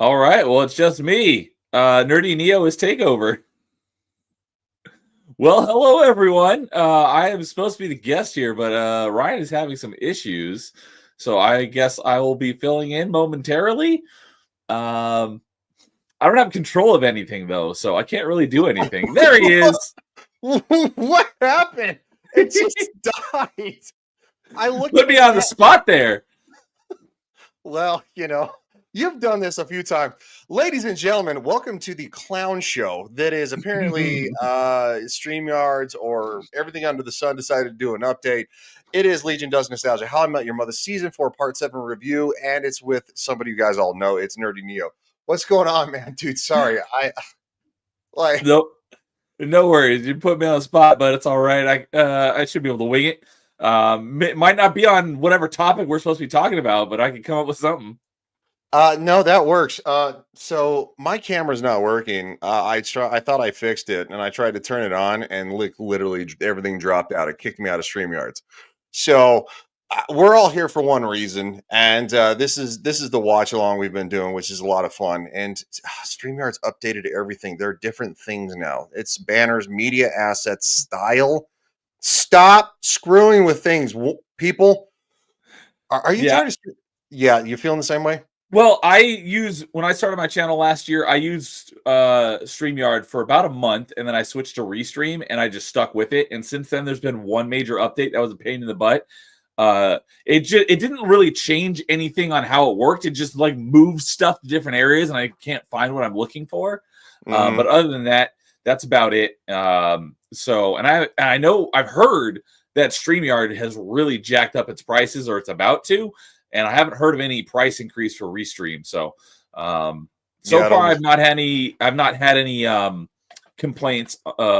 All right. Well, it's just me. NerdyNeo is takeover. Well, hello everyone. I am supposed to be the guest here, but Ryan is having some issues, so I guess I will be filling in momentarily. Um, I don't have control of anything though, so I can't really do anything. There he is. What happened? It just died. I looked Put at me the on the chat. spot there. Well, you've done this a few times. Ladies and gentlemen, welcome to the clown show that is apparently StreamYards or everything under the sun decided to do an update. It is Legion Does Nostalgia, How I Met Your Mother Season 4 Part 7 review, and it's with somebody you guys all know. It's NerdyNeo. What's going on, man? Dude, sorry. Like Nope. No worries. You put me on the spot, but it's all right. I should be able to wing it. It might not be on whatever topic we're supposed to be talking about, but I can come up with something. No, that works. So my camera's not working. I thought I fixed it, and I tried to turn it on, and literally everything dropped out. It kicked me out of StreamYards. So we're all here for one reason, and this is the watch along we've been doing, which is a lot of fun. And StreamYards updated everything. There are different things now. It's banners, media assets, style. Stop screwing with things, people. Are you Yeah. tired of? Yeah, you feeling the same way? Well, when I started my channel last year, I used StreamYard for about a month, and then I switched to Restream, and I just stuck with it. And since then, there's been one major update that was a pain in the butt. It didn't really change anything on how it worked. It just like moved stuff to different areas, and I can't find what I'm looking for. But other than that, that's about it. I know I've heard that StreamYard has really jacked up its prices, or it's about to. And I haven't heard of any price increase for Restream. So far I've not had any complaints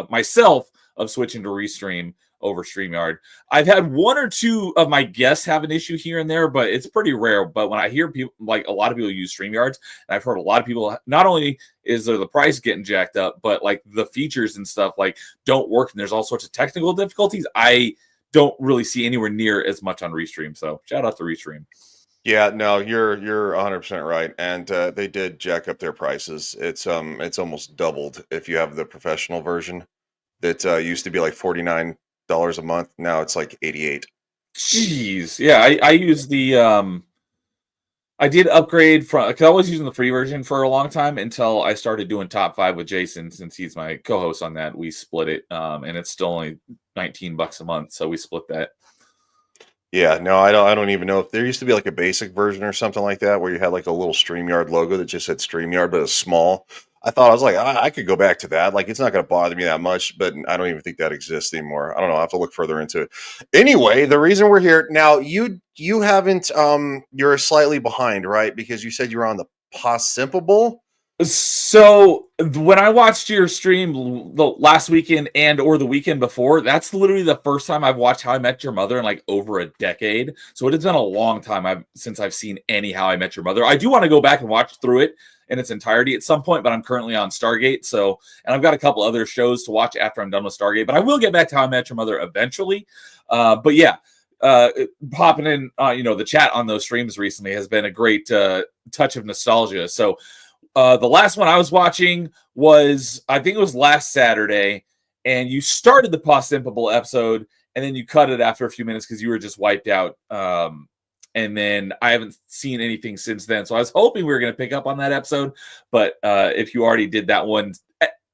myself of switching to Restream over StreamYard. I've had one or two of my guests have an issue here and there, but it's pretty rare. But when I hear people, like a lot of people use StreamYards, and I've heard a lot of people, not only is there the price getting jacked up, but like the features and stuff like don't work, and there's all sorts of technical difficulties. I don't really see anywhere near as much on Restream. So shout out to Restream. Yeah, no, you're 100% right, and they did jack up their prices. It's almost doubled if you have the professional version. That used to be like $49 a month. Now it's like 88. Jeez, yeah, I use the I did upgrade from because I was using the free version for a long time until I started doing top 5 with Jason, since he's my co-host on that. We split it, and it's still only $19 a month, so we split that. Yeah, no, I don't even know if there used to be like a basic version or something like that where you had like a little StreamYard logo that just said StreamYard, but it's small. I was like, I could go back to that. Like, it's not going to bother me that much, but I don't even think that exists anymore. I don't know. I have to look further into it. Anyway, the reason we're here now, you haven't, you're slightly behind, right? Because you said you were on the Possible. So when I watched your stream the last weekend or the weekend before, that's literally the first time I've watched How I Met Your Mother in like over a decade. So it has been a long time since I've seen any How I Met Your Mother. I do want to go back and watch through it in its entirety at some point, but I'm currently on Stargate. And I've got a couple other shows to watch after I'm done with Stargate, but I will get back to How I Met Your Mother eventually. But yeah, popping in, the chat on those streams recently has been a great touch of nostalgia. So the last one I was watching was, I think it was last Saturday, and you started the Possible episode, and then you cut it after a few minutes because you were just wiped out. And then I haven't seen anything since then. So I was hoping we were going to pick up on that episode, but if you already did that one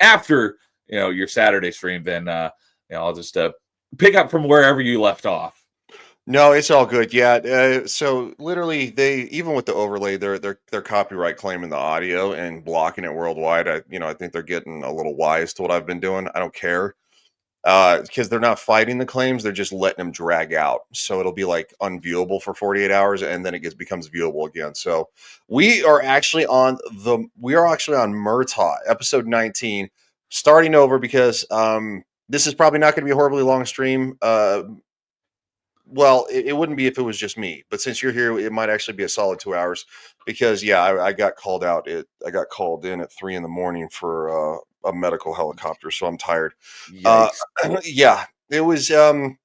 after your Saturday stream, then I'll just pick up from wherever you left off. No, it's all good. Yeah. So literally, they even with the overlay, they're copyright claiming the audio and blocking it worldwide. I think they're getting a little wise to what I've been doing. I don't care because they're not fighting the claims; they're just letting them drag out. So it'll be like unviewable for 48 hours, and then it becomes viewable again. So we are actually on Murtaugh, episode 19, starting over because this is probably not going to be a horribly long stream. Well, it wouldn't be if it was just me, but since you're here, it might actually be a solid 2 hours because I got called out. I got called in at 3 a.m. for a medical helicopter, so I'm tired. Yeah, it was. I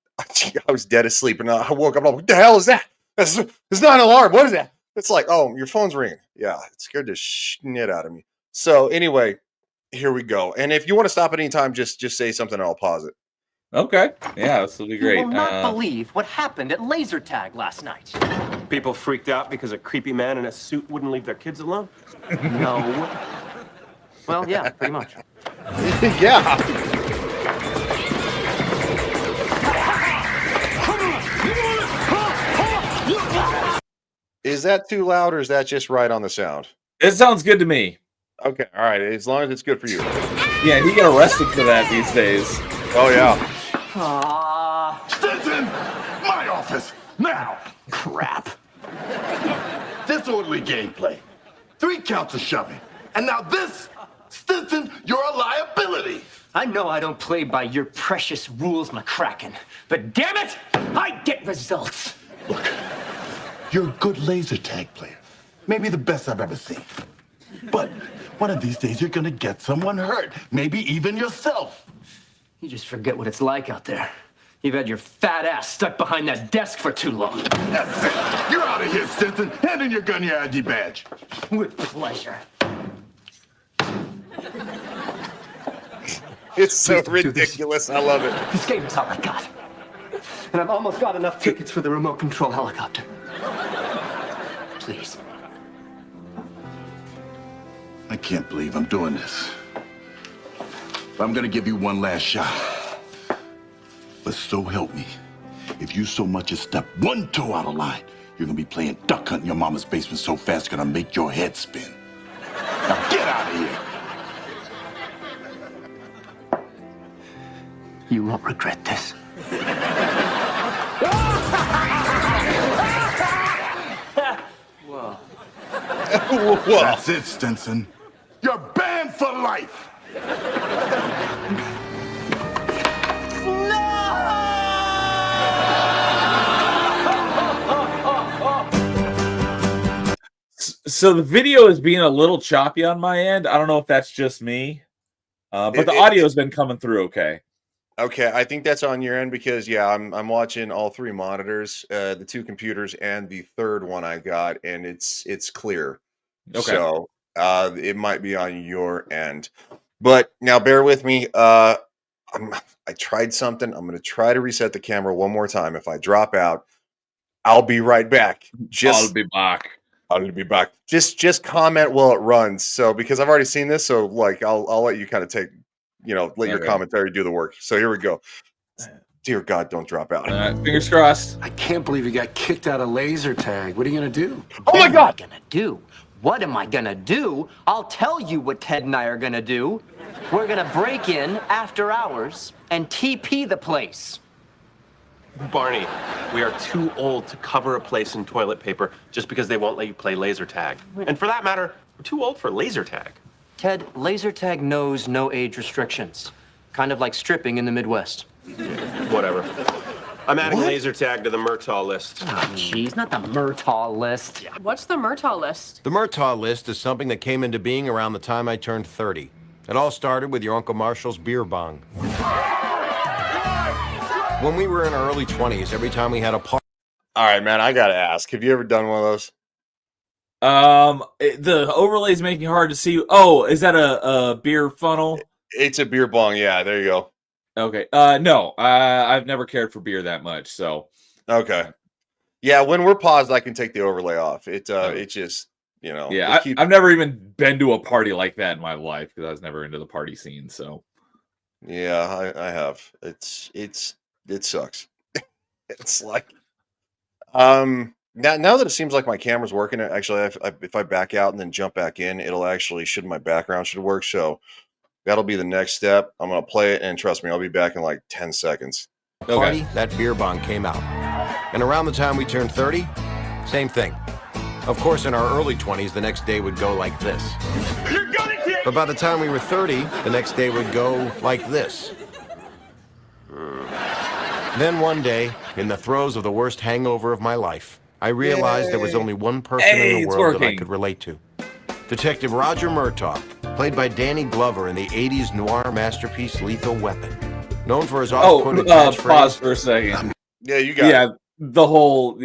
was dead asleep, and I woke up. I'm like, what the hell is that? It's not an alarm. What is that? It's like, oh, your phone's ringing. Yeah, it scared the shit out of me. So anyway, here we go. And if you want to stop at any time, just say something and I'll pause it. Okay. Yeah, this will be You great. will not believe what happened at laser tag last night. People freaked out because a creepy man in a suit wouldn't leave their kids alone? No. Well, yeah, pretty much. Yeah. Is that too loud or is that just right on the sound? It sounds good to me. Okay, all right. As long as it's good for you. Yeah, he get arrested for that these days. Oh, yeah. Stinson! My office! Now! Crap. Disorderly gameplay. 3 counts of shoving. And now this! Stinson, you're a liability! I know I don't play by your precious rules, McCracken, but damn it, I get results. Look, you're a good laser tag player. Maybe the best I've ever seen. But one of these days you're gonna get someone hurt. Maybe even yourself. You just forget what it's like out there. You've had your fat ass stuck behind that desk for too long. That's it. You're out of here, Stinson. Hand in your gun, your ID badge. With pleasure. It's so Please don't do this. ridiculous. I love it. This game is all I got. And I've almost got enough tickets for the remote control helicopter. Please. I can't believe I'm doing this. But I'm gonna give you one last shot. But so help me, if you so much as step one toe out of line, you're gonna be playing duck hunt in your mama's basement so fast it's gonna make your head spin. Now get out of here. You won't regret this. Whoa. That's it, Stinson. You're banned for life. So the video is being a little choppy on my end. I don't know if that's just me, but the audio has been coming through okay. Okay, I think that's on your end because yeah, I'm watching all 3 monitors, the 2 computers and the third one I got, and it's clear. Okay. So it might be on your end. But now bear with me. I tried something. I'm gonna try to reset the camera one more time. If I drop out, I'll be right back. I'll be back. I'll be back. Just comment while it runs. So because I've already seen this, so like I'll let you kind of take, let your commentary do the work. So here we go. Dear God, don't drop out. Fingers crossed. I can't believe you got kicked out of laser tag. What are you gonna do? Oh my God! What am I gonna do? I'll tell you what Ted and I are gonna do. We're gonna break in after hours and TP the place. Barney, we are too old to cover a place in toilet paper just because they won't let you play laser tag. And for that matter, we're too old for laser tag. Ted, laser tag knows no age restrictions. Kind of like stripping in the Midwest. Whatever. I'm adding laser tag to the Murtaugh list. Oh, jeez, not the Murtaugh list. What's the Murtaugh list? The Murtaugh list is something that came into being around the time I turned 30. It all started with your Uncle Marshall's beer bong. When we were in our early 20s, every time we had a party... All right, man, I gotta ask. Have you ever done one of those? The overlay's making it hard to see. Oh, is that a beer funnel? It's a beer bong. Yeah, there you go. Okay. No, I've never cared for beer that much. So. Okay. Yeah, when we're paused, I can take the overlay off. It just, Yeah, I've never even been to a party like that in my life because I was never into the party scene. So. Yeah, I have. It sucks. It's like, now that it seems like my camera's working, actually, if I back out and then jump back in, it'll actually my background should work. So that'll be the next step. I'm gonna play it, and trust me, I'll be back in like 10 seconds. Party, that beer bong came out. And around the time we turned 30, same thing. Of course, in our early 20s, the next day would go like this. But by the time we were 30, the next day would go like this. Then one day, in the throes of the worst hangover of my life, I realized there was only one person in the world that I could relate to. Detective Roger Murtaugh, played by Danny Glover in the 80s noir masterpiece Lethal Weapon. Known for his oft-quoted catchphrase... Pause for a second. Yeah, you got it. The whole,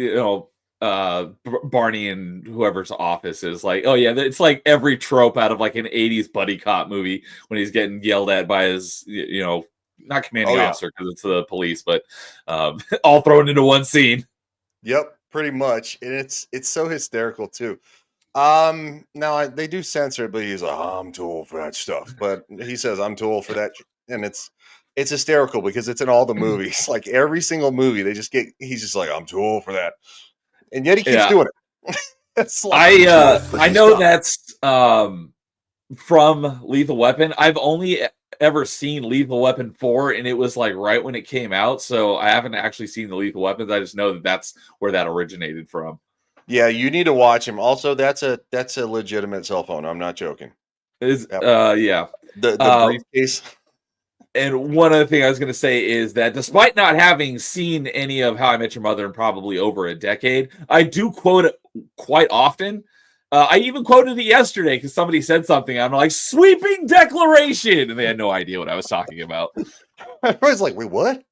Barney and whoever's office is like, oh yeah, it's like every trope out of like an 80s buddy cop movie when he's getting yelled at by his, not commanding officer because it's the police, but all thrown into one scene. Yep, pretty much. And it's so hysterical too. Now they do censor it, but he's like, I'm too old for that stuff. But he says I'm too old for that, and it's hysterical because it's in all the movies. Like every single movie, he's just like, I'm too old for that. And yet he keeps doing it. I know that's from Lethal Weapon. I've only ever seen Lethal Weapon 4, and it was like right when it came out. So I haven't actually seen the Lethal Weapons. I just know that that's where that originated from. Yeah, you need to watch him. Also, that's a legitimate cell phone. I'm not joking. Yeah. The briefcase. And one other thing I was going to say is that despite not having seen any of How I Met Your Mother in probably over a decade, I do quote it quite often. I even quoted it yesterday because somebody said something. I'm like, sweeping declaration. And they had no idea what I was talking about. I was like, wait, what?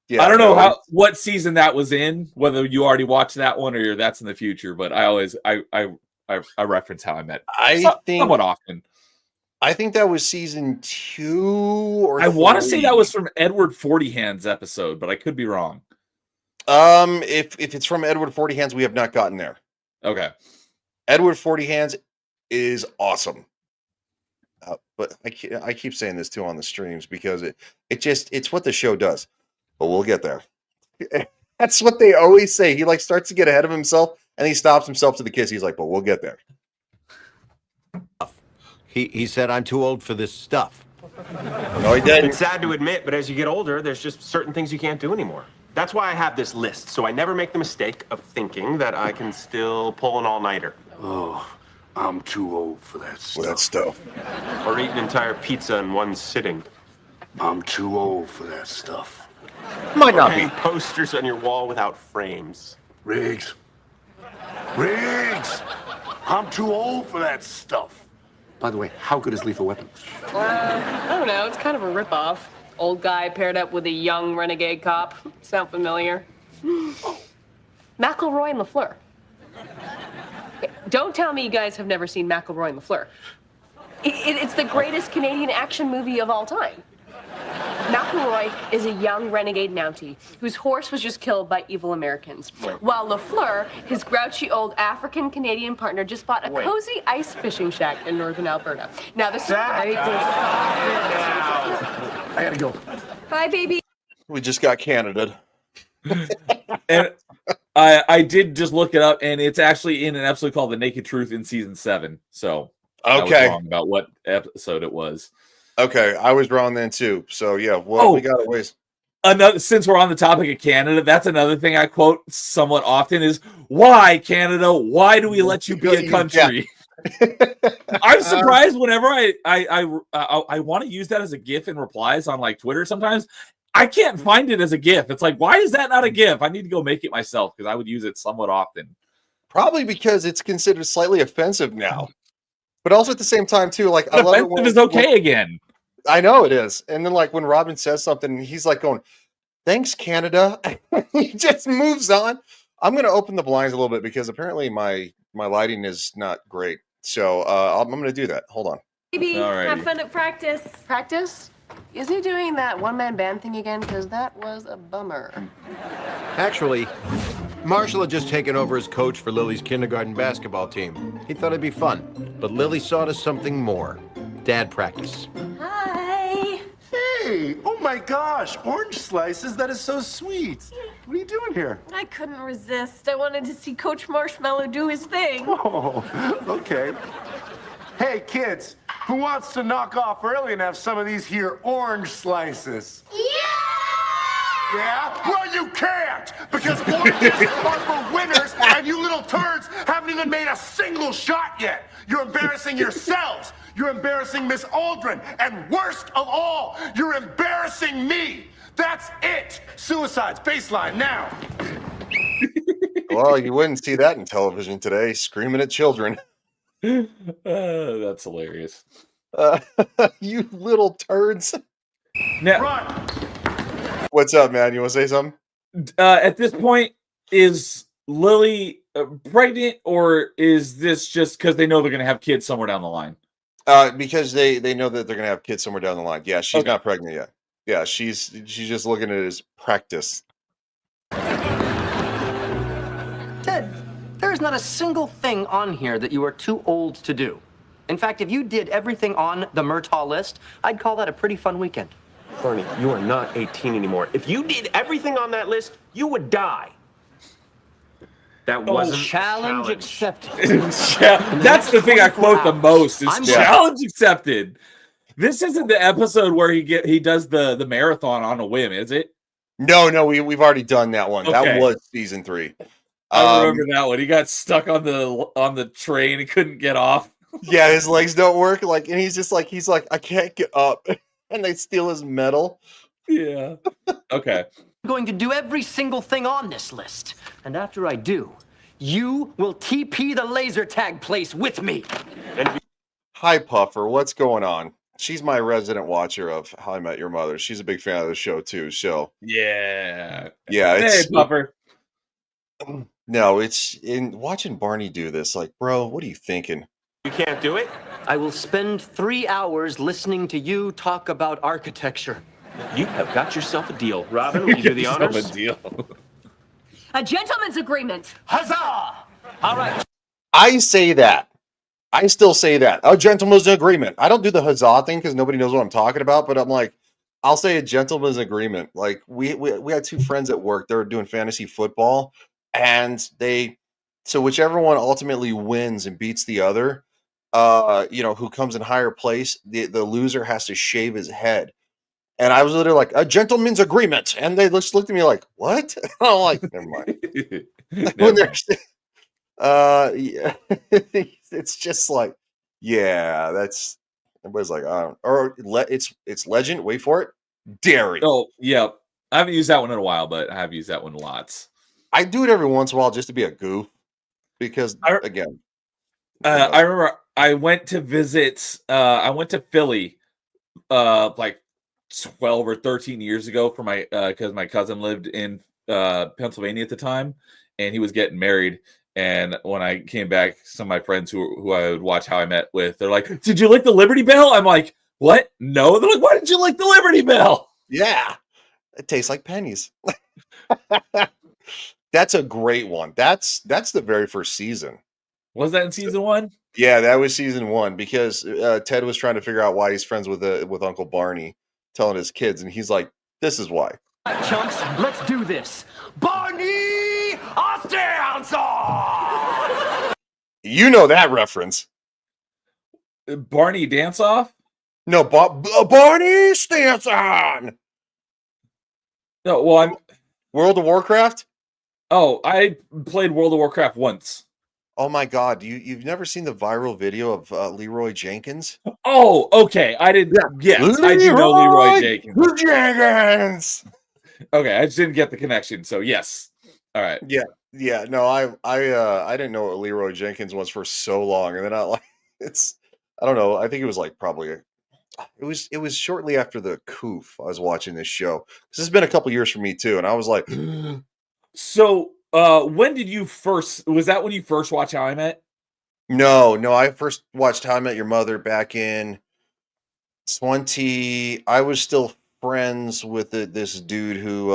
Yeah, I don't know what season that was in, whether you already watched that one or that's in the future, but I always I reference How I Met somewhat often. I think that was season 2 or I want to say that was from Edward Forty Hands episode, but I could be wrong. If it's from Edward Forty Hands, we have not gotten there. Okay. Edward Forty Hands is awesome. But I keep saying this too on the streams because it's what the show does. But we'll get there. That's what they always say. He like starts to get ahead of himself and he stops himself to the kiss. He's like, but we'll get there. He said, I'm too old for this stuff. No, he didn't. It's sad to admit, but as you get older, there's just certain things you can't do anymore. That's why I have this list, so I never make the mistake of thinking that I can still pull an all-nighter. Oh, I'm too old for that stuff. Or eat an entire pizza in one sitting. I'm too old for that stuff. Might not be. Posters on your wall without frames. Riggs, I'm too old for that stuff. By the way, how good is Lethal Weapon? I don't know. It's kind of a ripoff. Old guy paired up with a young renegade cop. Sound familiar? McElroy and LaFleur. Don't tell me you guys have never seen McElroy and LaFleur. It's the greatest Canadian action movie of all time. McElroy is a young renegade Mountie whose horse was just killed by evil Americans. While LaFleur, his grouchy old African-Canadian partner, just bought a cozy ice fishing shack in northern Alberta. Now, this is great. I gotta go. Bye, baby. We just got Canada. And I did just look it up, and it's actually in an episode called The Naked Truth in season 7. So I was wrong about what episode it was. Okay, I was wrong then too. So yeah, well, we got a ways. Since we're on the topic of Canada, that's another thing I quote somewhat often is, why, Canada? Why do we let you be a country? I'm surprised whenever I want to use that as a GIF in replies on like Twitter sometimes. I can't find it as a GIF. It's like, why is that not a GIF? I need to go make it myself because I would use it somewhat often. Probably because it's considered slightly offensive now. But also at the same time too, like I love it when offensive is okay again. I know it is. And then like when Robin says something, he's like going, thanks, Canada. He just moves on. I'm going to open the blinds a little bit because apparently my lighting is not great. So I'm going to do that. Hold on. Baby, have fun at practice. Practice? Is he doing that one-man band thing again? Because that was a bummer. Actually, Marshall had just taken over as coach for Lily's kindergarten basketball team. He thought it'd be fun, but Lily saw it as something more. Dad practice. Hi. Hey, oh my gosh, orange slices, that is so sweet. What are you doing here? I couldn't resist. I wanted to see Coach Marshmallow do his thing. Oh, okay. Hey, kids, who wants to knock off early and have some of these here orange slices? Yeah? Well, you can't, because oranges are for winners, and you little turds haven't even made a single shot yet. You're embarrassing yourselves. You're embarrassing Miss Aldrin, and worst of all, you're embarrassing me. That's it. Suicides, baseline, now. Well, you wouldn't see that in television today, screaming at children. That's hilarious. You little turds. Now, Run. What's up, man? You want to say something? at this point, is Lily pregnant, or is this just because they know they're going to have kids somewhere down the line? Because they know that they're gonna have kids somewhere down the line. Yeah, she's not pregnant yet. Yeah, she's just looking at it as practice. Ted, there is not a single thing on here that you are too old to do. In fact, if you did everything on the Murtaugh list, I'd call that a pretty fun weekend. Barney, you are not 18 anymore. If you did everything on that list, you would die. That wasn't challenge accepted. That's the thing I quote the most is challenge accepted. This isn't the episode where he does the marathon on a whim, is it? No, we've already done that one. Okay. That was season 3. I remember that one. He got stuck on the train. He couldn't get off. Yeah, his legs don't work. And he's like, I can't get up. And they steal his medal. Yeah. Okay. I'm going to do every single thing on this list. And after I do, you will TP the laser tag place with me. Hi, Puffer. What's going on? She's my resident watcher of How I Met Your Mother. She's a big fan of the show, too. So yeah. It's, hey, Puffer. No, it's in watching Barney do this. Like, bro, what are you thinking? You can't do it? I will spend 3 hours listening to you talk about architecture. You have got yourself a deal. Robin, will you do the honors? A deal. A gentleman's agreement. Huzzah! All right. I say that. I still say that. A gentleman's agreement. I don't do the huzzah thing because nobody knows what I'm talking about, but I'm like, I'll say a gentleman's agreement. Like we had 2 friends at work. They were doing fantasy football, and so whichever one ultimately wins and beats the other, who comes in higher place, the loser has to shave his head. And I was literally like, a gentleman's agreement. And they just looked at me like, what? I'm like, never mind. Yeah. It's just like, yeah, that's, everybody's like, I don't, or it's legend. Wait for it. Dairy. Oh, yeah. I haven't used that one in a while, but I have used that one lots. I do it every once in a while just to be a goof. Because, again. I remember I went to visit, I went to Philly, like 12 or 13 years ago for my because my cousin lived in Pennsylvania at the time, and he was getting married. And when I came back, some of my friends who I would watch How I Met with, they're like, "Did you like the Liberty Bell?" I'm like, "What? No." They're like, "Why did you like the Liberty Bell?" Yeah, it tastes like pennies. That's a great one. That's the very first season. Was that in season 1? Yeah, that was season 1 because Ted was trying to figure out why he's friends with Uncle Barney, telling his kids, and he's like, "This is why." All right, chunks, let's do this. Barney, Osterhanson! You know that reference. Barney Dance Off? No, Barney Stanson. No, well, I'm World of Warcraft. Oh, I played World of Warcraft once. Oh my God, you've never seen the viral video of Leroy Jenkins? Oh, okay. I did. Yeah. Yes, I do know Leroy Jenkins. Okay, I just didn't get the connection. So yes. All right. Yeah. No, I didn't know what Leroy Jenkins was for so long, and then I don't know. I think it was like probably it was shortly after the Coof I was watching this show. This has been a couple years for me too, and I was like, so. When did you was that when you first watched How I Met? No, I first watched How I Met Your Mother back in I was still friends with this dude who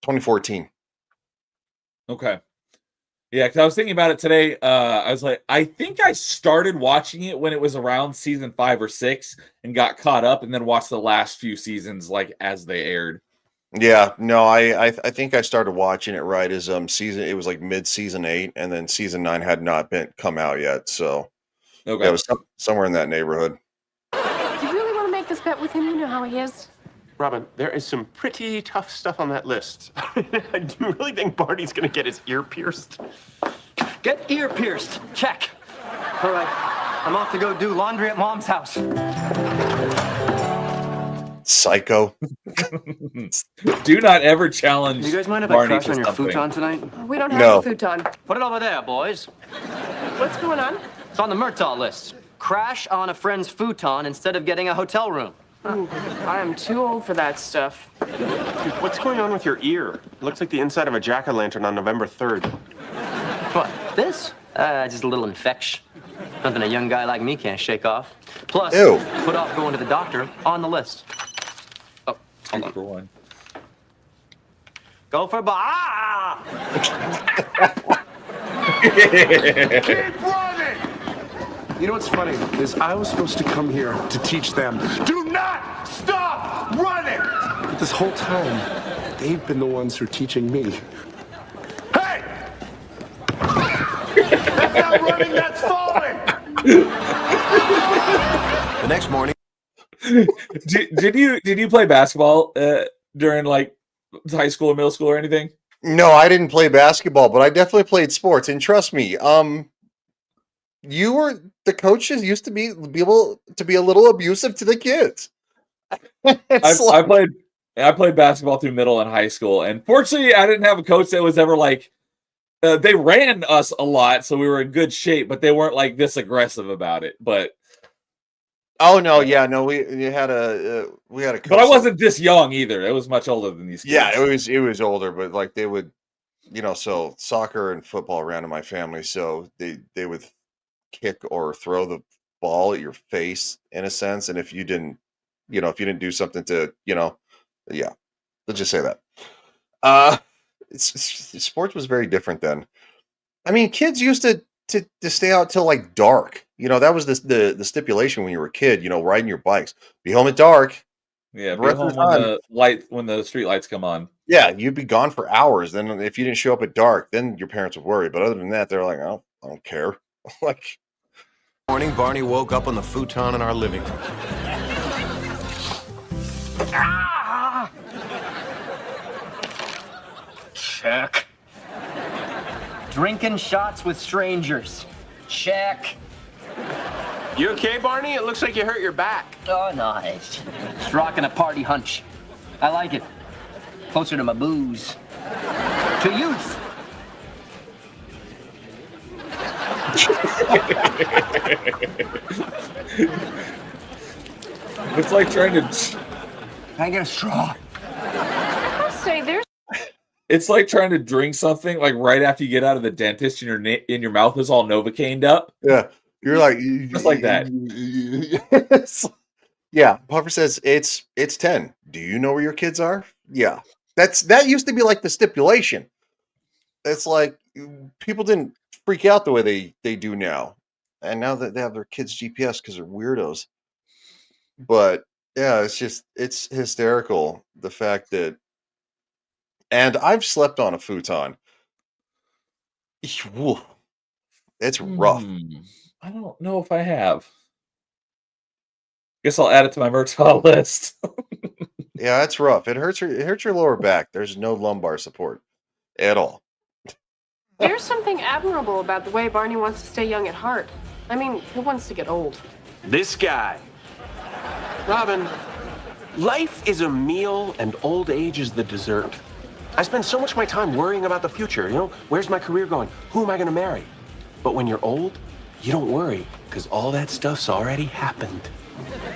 2014. Okay. Yeah, because I was thinking about it today. I was like, I think I started watching it when it was around season 5 or 6 and got caught up, and then watched the last few seasons like as they aired. Yeah, no, I think I started watching it right as it was like mid-season 8, and then season 9 had not come out yet, so okay. Yeah, it was somewhere in that neighborhood. Do you really want to make this bet with him? You know how he is. Robin, there is some pretty tough stuff on that list. I do really think Barney's gonna get his ear pierced. Get ear pierced. Check. All right, I'm off to go do laundry at Mom's house. Psycho. Do not ever challenge. Do you guys mind if Barney I crash on your futon tonight? We don't have a futon. Put it over there, boys. What's going on? It's on the Murtaugh list. Crash on a friend's futon instead of getting a hotel room. Ooh, I am too old for that stuff. Dude, what's going on with your ear? It looks like the inside of a jack-o'-lantern on November 3rd. What? This? Just a little infection. Nothing a young guy like me can't shake off. Plus, Ew. put off going to the doctor on the list. Oh, hold on. For one. Go for Keep running! You know what's funny is I was supposed to come here to teach them. Do not stop running! But this whole time, they've been the ones who are teaching me. Hey! That's not running, that's falling! The next morning. did you play basketball during like high school or middle school or anything? No, I didn't play basketball, but I definitely played sports. And trust me, the coaches used to be able to be a little abusive to the kids. I played basketball through middle and high school, and fortunately, I didn't have a coach that was ever like. They ran us a lot, so we were in good shape, but they weren't like this aggressive about it. But oh no, yeah, no, we had a coach. But I wasn't this young either. It was much older than these kids. Yeah, it was older, but like they would, so soccer and football ran in my family, so they would kick or throw the ball at your face in a sense, and if you didn't do something to, yeah, let's just say that. Sports was very different then. I mean, kids used to stay out till like dark. That was the stipulation when you were a kid. Riding your bikes, be home at dark. Yeah, be home when the street lights come on. Yeah, you'd be gone for hours. Then if you didn't show up at dark, then your parents would worry. But other than that, they're like, oh, I don't care. Like, Morning, Barney woke up on the futon in our living room. Ah! Check. Drinking shots with strangers. Check. You okay, Barney? It looks like you hurt your back. Oh, no. It's rocking a party hunch. I like it. Closer to my booze. To youth. It's like trying to. Can I get a straw? I must say, there's. It's like trying to drink something like right after you get out of the dentist and your mouth is all Novocained up. Yeah, you're like just like that. Yeah, Puffer says it's 10. Do you know where your kids are? Yeah, that used to be like the stipulation. It's like people didn't freak out the way they do now, and now that they have their kids' GPS because they're weirdos. But yeah, it's hysterical the fact that. And I've slept on a futon. It's rough. I don't know if I have. Guess I'll add it to my Murtaugh list. Yeah, it's rough. It hurts your lower back. There's no lumbar support at all. There's something admirable about the way Barney wants to stay young at heart. I mean, who wants to get old? This guy. Robin, life is a meal and old age is the dessert. I spend so much of my time worrying about the future. Where's my career going? Who am I going to marry? But when you're old, you don't worry, because all that stuff's already happened.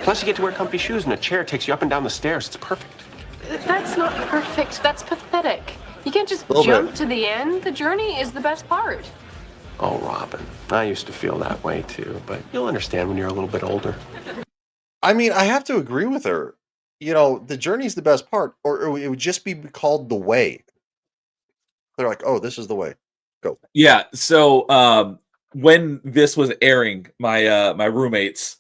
Plus, you get to wear comfy shoes and a chair takes you up and down the stairs. It's perfect. That's not perfect. That's pathetic. You can't just jump to the end. The journey is the best part. Oh, Robin, I used to feel that way too, but you'll understand when you're a little bit older. I mean, I have to agree with her. The journey's the best part, or it would just be called the way. They're like, oh, this is the way. Go. Yeah. So when this was airing, my roommates,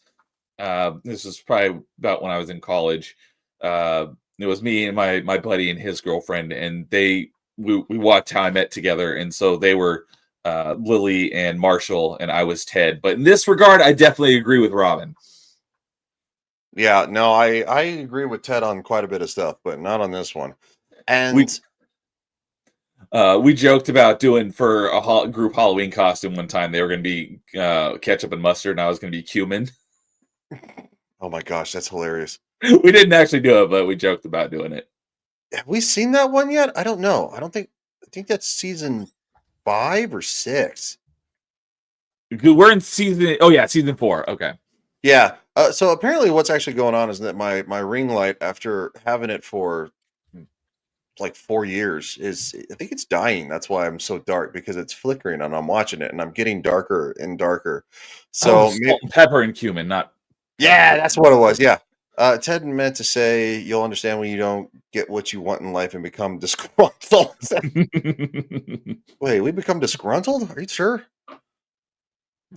this was probably about when I was in college. It was me and my buddy and his girlfriend, and we watched How I Met together, and so they were Lily and Marshall, and I was Ted. But in this regard, I definitely agree with Robin. Yeah, no, I agree with Ted on quite a bit of stuff, but not on this one. And we joked about doing for a group Halloween costume one time. They were going to be ketchup and mustard, and I was going to be cumin. Oh my gosh, that's hilarious. We didn't actually do it, but we joked about doing it. Have we seen that one yet? I don't know. I think that's season 5 or 6. We're in season 4. Okay. Yeah. So apparently, what's actually going on is that my ring light, after having it for like 4 years, I think it's dying. That's why I'm so dark, because it's flickering and I'm watching it and I'm getting darker and darker. So salt and pepper and cumin, not. Yeah, that's what it was. Yeah. Ted meant to say you'll understand when you don't get what you want in life and become disgruntled. Wait, we become disgruntled? Are you sure?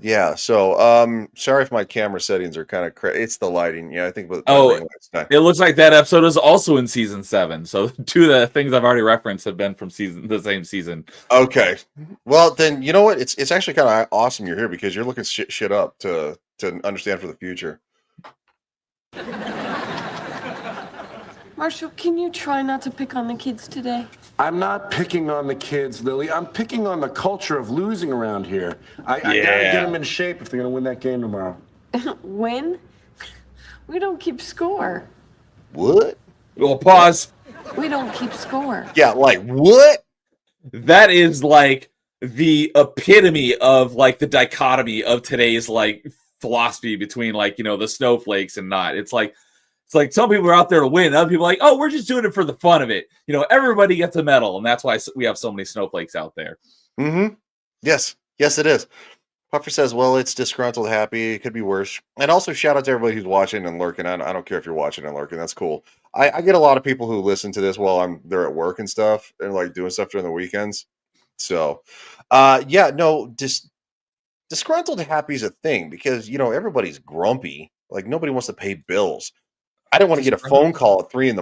Yeah. So, sorry if my camera settings are kind of it's the lighting. Yeah, I think. It looks like that episode is also in season 7. So 2 of the things I've already referenced have been from the same season. Okay. Well, then you know what? It's actually kind of awesome you're here, because you're looking shit up to understand for the future. Marshall, can you try not to pick on the kids today? I'm not picking on the kids, Lily. I'm picking on the culture of losing around here. I gotta get them in shape if they're gonna win that game tomorrow. Win? We don't keep score. What? Well, pause. We don't keep score. Yeah, like what? That is like the epitome of like the dichotomy of today's like philosophy between like, you know, the snowflakes and not. It's like some people are out there to win. Other people are like, oh, we're just doing it for the fun of it. You know, everybody gets a medal, and that's why we have so many snowflakes out there. Mm-hmm. Yes, it is. Puffer says, well, it's disgruntled happy. It could be worse. And also shout out to everybody who's watching and lurking. I don't care if you're watching and lurking. That's cool. I get a lot of people who listen to this while they're at work and stuff, and like doing stuff during the weekends. So, disgruntled happy is a thing, because, you know, everybody's grumpy. Like, nobody wants to pay bills. I didn't want to get a phone call at 3 a.m.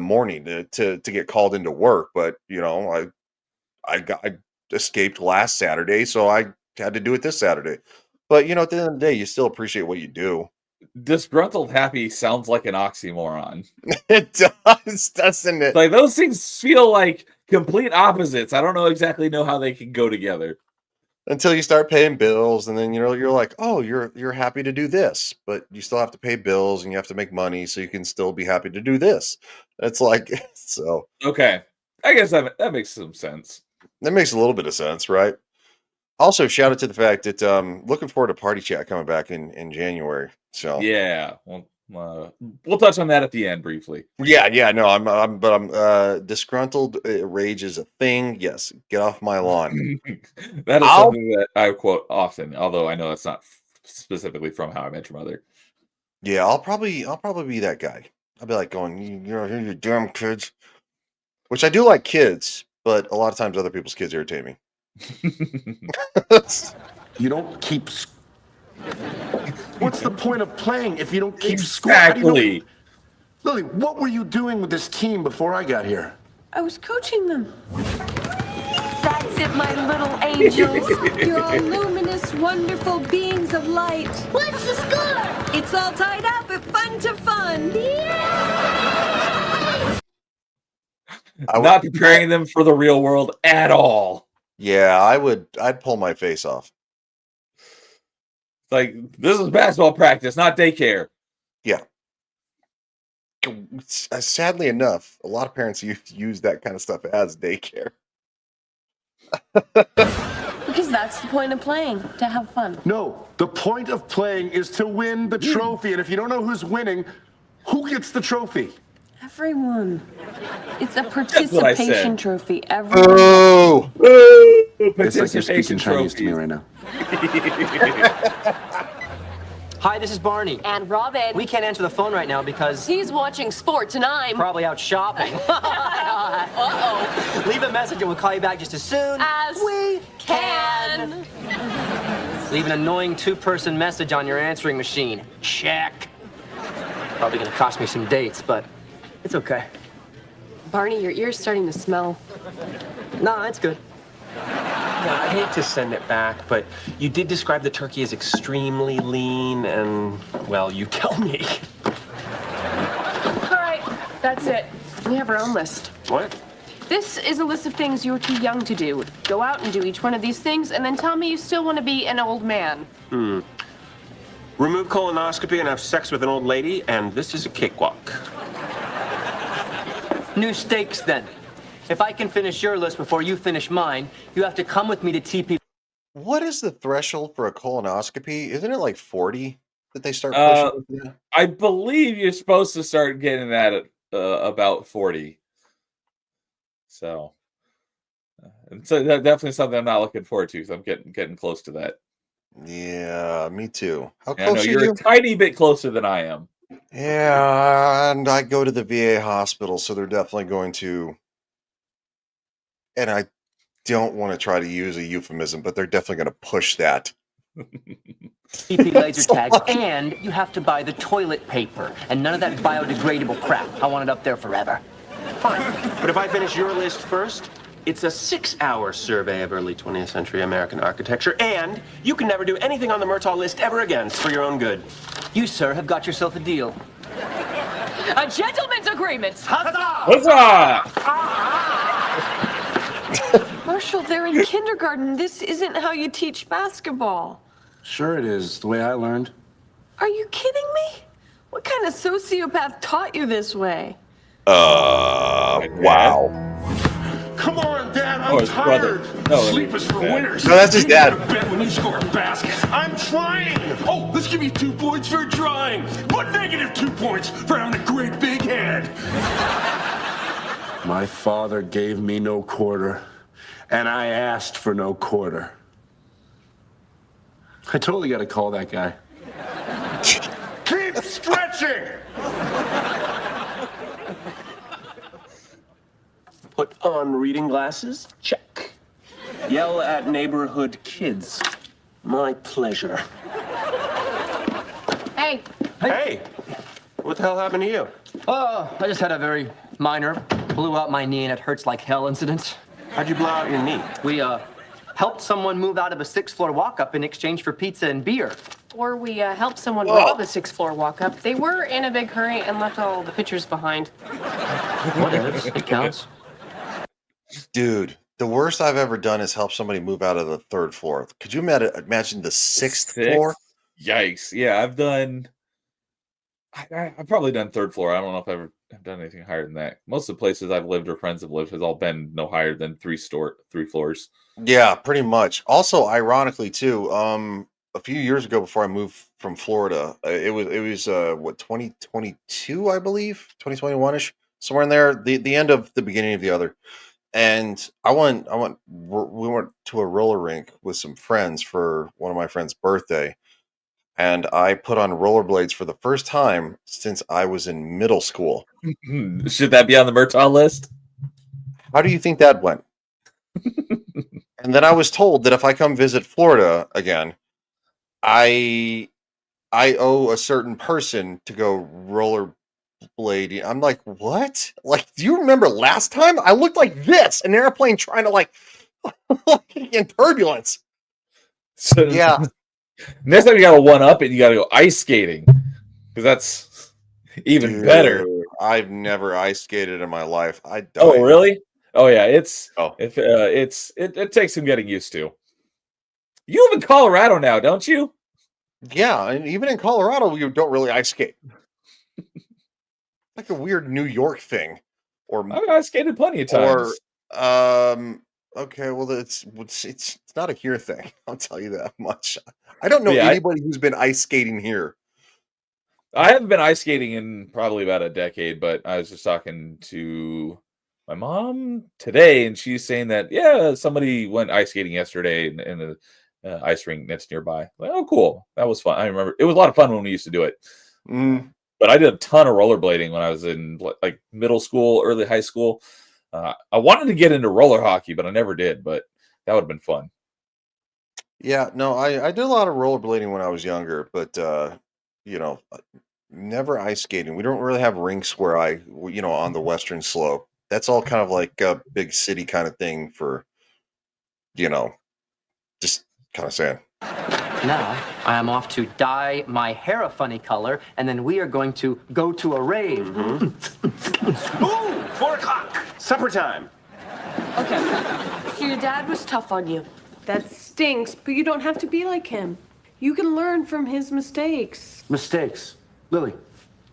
to get called into work, but you know, I escaped last Saturday, so I had to do it this Saturday. But you know, at the end of the day, you still appreciate what you do. Disgruntled happy sounds like an oxymoron. It does, doesn't it? Like, those things feel like complete opposites. I don't exactly know how they can go together. Until you start paying bills, and then, you know, you're like, oh, you're happy to do this, but you still have to pay bills and you have to make money, so you can still be happy to do this. It's like, so. Okay. I guess that makes some sense. That makes a little bit of sense, right? Also, shout out to the fact that looking forward to Party Chat coming back in January. So yeah, we'll touch on that at the end briefly. Yeah. No, I'm disgruntled rage is a thing. Yes, get off my lawn. That is something that I quote often, although I know that's not specifically from How I Met Your Mother. Yeah, I'll probably be that guy. I'll be like going, you damn kids. Which I do like kids, but a lot of times other people's kids irritate me. You don't keep. What's the point of playing if you don't keep exactly score? Lily, what were you doing with this team before I got here? I was coaching them. That's it, my little angels. You're all luminous, wonderful beings of light. What's the score? It's all tied up at fun to fun. Yeah! Not preparing them for the real world at all. Yeah, I'd pull my face off. Like, this is basketball practice, not daycare. Yeah. Sadly enough, a lot of parents use that kind of stuff as daycare. Because that's the point of playing, to have fun. No, the point of playing is to win the trophy. And if you don't know who's winning, who gets the trophy? Everyone. It's a participation trophy. Everyone. Oh! It's like you're speaking Chinese to me right now. Hi, this is Barney. And Robin. We can't answer the phone right now because he's watching sports and I'm probably out shopping. Uh-oh. Leave a message and we'll call you back just as soon as we can. Leave an annoying 2-person message on your answering machine. Check. Probably gonna cost me some dates, but it's okay. Barney, your ear's starting to smell. Nah, it's good. Yeah, I hate to send it back, but you did describe the turkey as extremely lean, and, well, you tell me. All right, that's it. We have our own list. What? This is a list of things you're too young to do. Go out and do each one of these things, and then tell me you still want to be an old man. Remove colonoscopy and have sex with an old lady, and this is a cakewalk. New stakes, then. If I can finish your list before you finish mine, you have to come with me to TP. What is the threshold for a colonoscopy? Isn't it like 40? Did they start pushing? I believe you're supposed to start getting that at about 40. So, that's definitely something I'm not looking forward to, because I'm getting close to that. Yeah, me too. How Yeah, I know close are you're you? a tiny bit closer than I am. Yeah, and I go to the VA hospital, so they're definitely going to. And I don't want to try to use a euphemism, but they're definitely going to push that. PP laser tags, and you have to buy the toilet paper, and none of that biodegradable crap. I want it up there forever. Fine. But if I finish your list first, it's a 6-hour survey of early 20th century American architecture, and you can never do anything on the Murtaugh list ever again. It's for your own good. You, sir, have got yourself a deal. A gentleman's agreement. Huzzah! Marshall, they're in kindergarten. This isn't how you teach basketball. Sure it is, the way I learned. Are you kidding me? What kind of sociopath taught you this way? Wow. Come on, Dad, I'm Oh, his brother. tired. No, Sleep is for Dad. winners. No, that's his You dad. go to bed when you score baskets. I'm trying. Oh, let's give you 2 points for trying, but negative 2 points for having a great big head. My father gave me no quarter, and I asked for no quarter. I totally got to call that guy. Keep stretching. Put on reading glasses? Check. Yell at neighborhood kids. My pleasure. Hey, Hey, what the hell happened to you? I just had a very minor, blew out my knee and it hurts like hell incident. How'd you blow out your knee? We, helped someone move out of a 6th-floor walk-up in exchange for pizza and beer. or we helped someone rob a 6th-floor walk-up. They were in a big hurry and left all the pictures behind. Whatever, it counts. Dude, the worst I've ever done is help somebody move out of the 3rd floor. Could you imagine the 6th floor? Yikes! Yeah, I've done. I've probably done 3rd floor. I don't know if I've ever done anything higher than that. Most of the places I've lived or friends have lived has all been no higher than 3 floors. Yeah, pretty much. Also, ironically, too, a few years ago, before I moved from Florida, it was what, 2022, I believe, 2021ish, somewhere in there, the end of the beginning of the other. And we went to a roller rink with some friends for one of my friends' birthday, and I put on rollerblades for the first time since I was in middle school. Should that be on the Murtaugh list? How do you think that went? And then I was told that if I come visit Florida again, I owe a certain person to go rollerblading. I'm like, what? Like, do you remember last time? I looked like this, an airplane trying to like in turbulence. So Yeah. Next time you got to one up it, you got to go ice skating, because that's even better. I've never ice skated in my life. I died. Oh, really? Oh, yeah. It takes some getting used to. You live in Colorado now, don't you? Yeah, and even in Colorado, you don't really ice skate. Like a weird New York thing, or I skated plenty of times. Okay, well, it's not a here thing. I'll tell you that much. I don't know anybody who's been ice skating here. I haven't been ice skating in probably about a decade, but I was just talking to my mom today, and she's saying that somebody went ice skating yesterday in the ice rink that's nearby. Like, oh, cool, that was fun. I remember it was a lot of fun when we used to do it. But I did a ton of rollerblading when I was in like middle school, early high school. I wanted to get into roller hockey, but I never did. But that would have been fun. Yeah, no, I did a lot of rollerblading when I was younger, but never ice skating. We don't really have rinks where on the western slope. That's all kind of like a big city kind of thing for, just kind of saying. Now, I am off to dye my hair a funny color, and then we are going to go to a rave. Ooh, 4 o'clock. Supper time. Okay. So your dad was tough on you. That stinks, but you don't have to be like him. You can learn from his mistakes. Mistakes. Lily,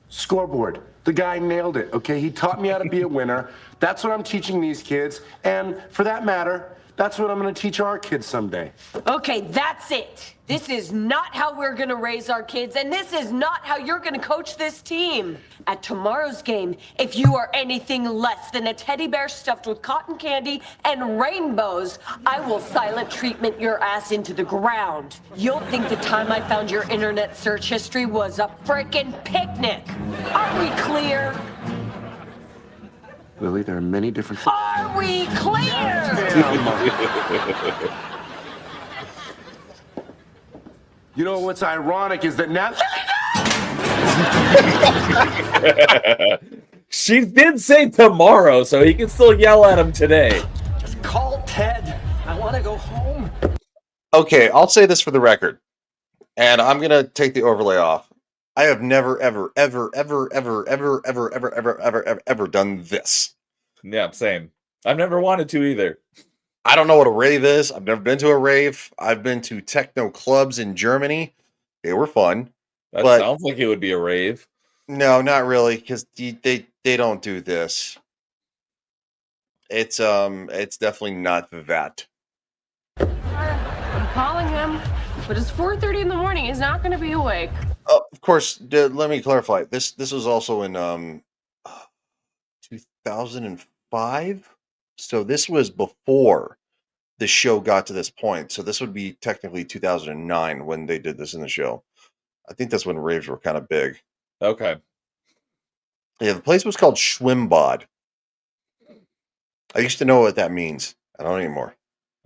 scoreboard. The guy nailed it, okay? He taught me how to be a winner. That's what I'm teaching these kids. And for that matter, That's what I'm going to teach our kids someday. Okay, that's it. This is not how we're gonna raise our kids, and this is not how you're gonna coach this team. At tomorrow's game, if you are anything less than a teddy bear stuffed with cotton candy and rainbows, I will silent treatment your ass into the ground. You'll think the time I found your internet search history was a frickin' picnic. Are we clear? Lily, there are many different... Are we clear? You know what's ironic is that now... She did say tomorrow, so he can still yell at him today. Just call Ted. I want to go home. Okay, I'll say this for the record, and I'm gonna take the overlay off. I have never, ever, ever, ever, ever, ever, ever, ever, ever, ever, ever, ever done this. Yeah, same. I've never wanted to either. I don't know what a rave is. I've never been to a rave. I've been to techno clubs in Germany. They were fun. That but sounds like it would be a rave. No, not really, because they don't do this. It's definitely not that. I'm calling him, but it's 4:30 in the morning. He's not going to be awake. Oh, of course. Let me clarify. This was also in 2005. So this was before the show got to this point. So this would be technically 2009 when they did this in the show. I think that's when raves were kind of big. Okay. Yeah, the place was called Schwimmbad. I used to know what that means. I don't anymore.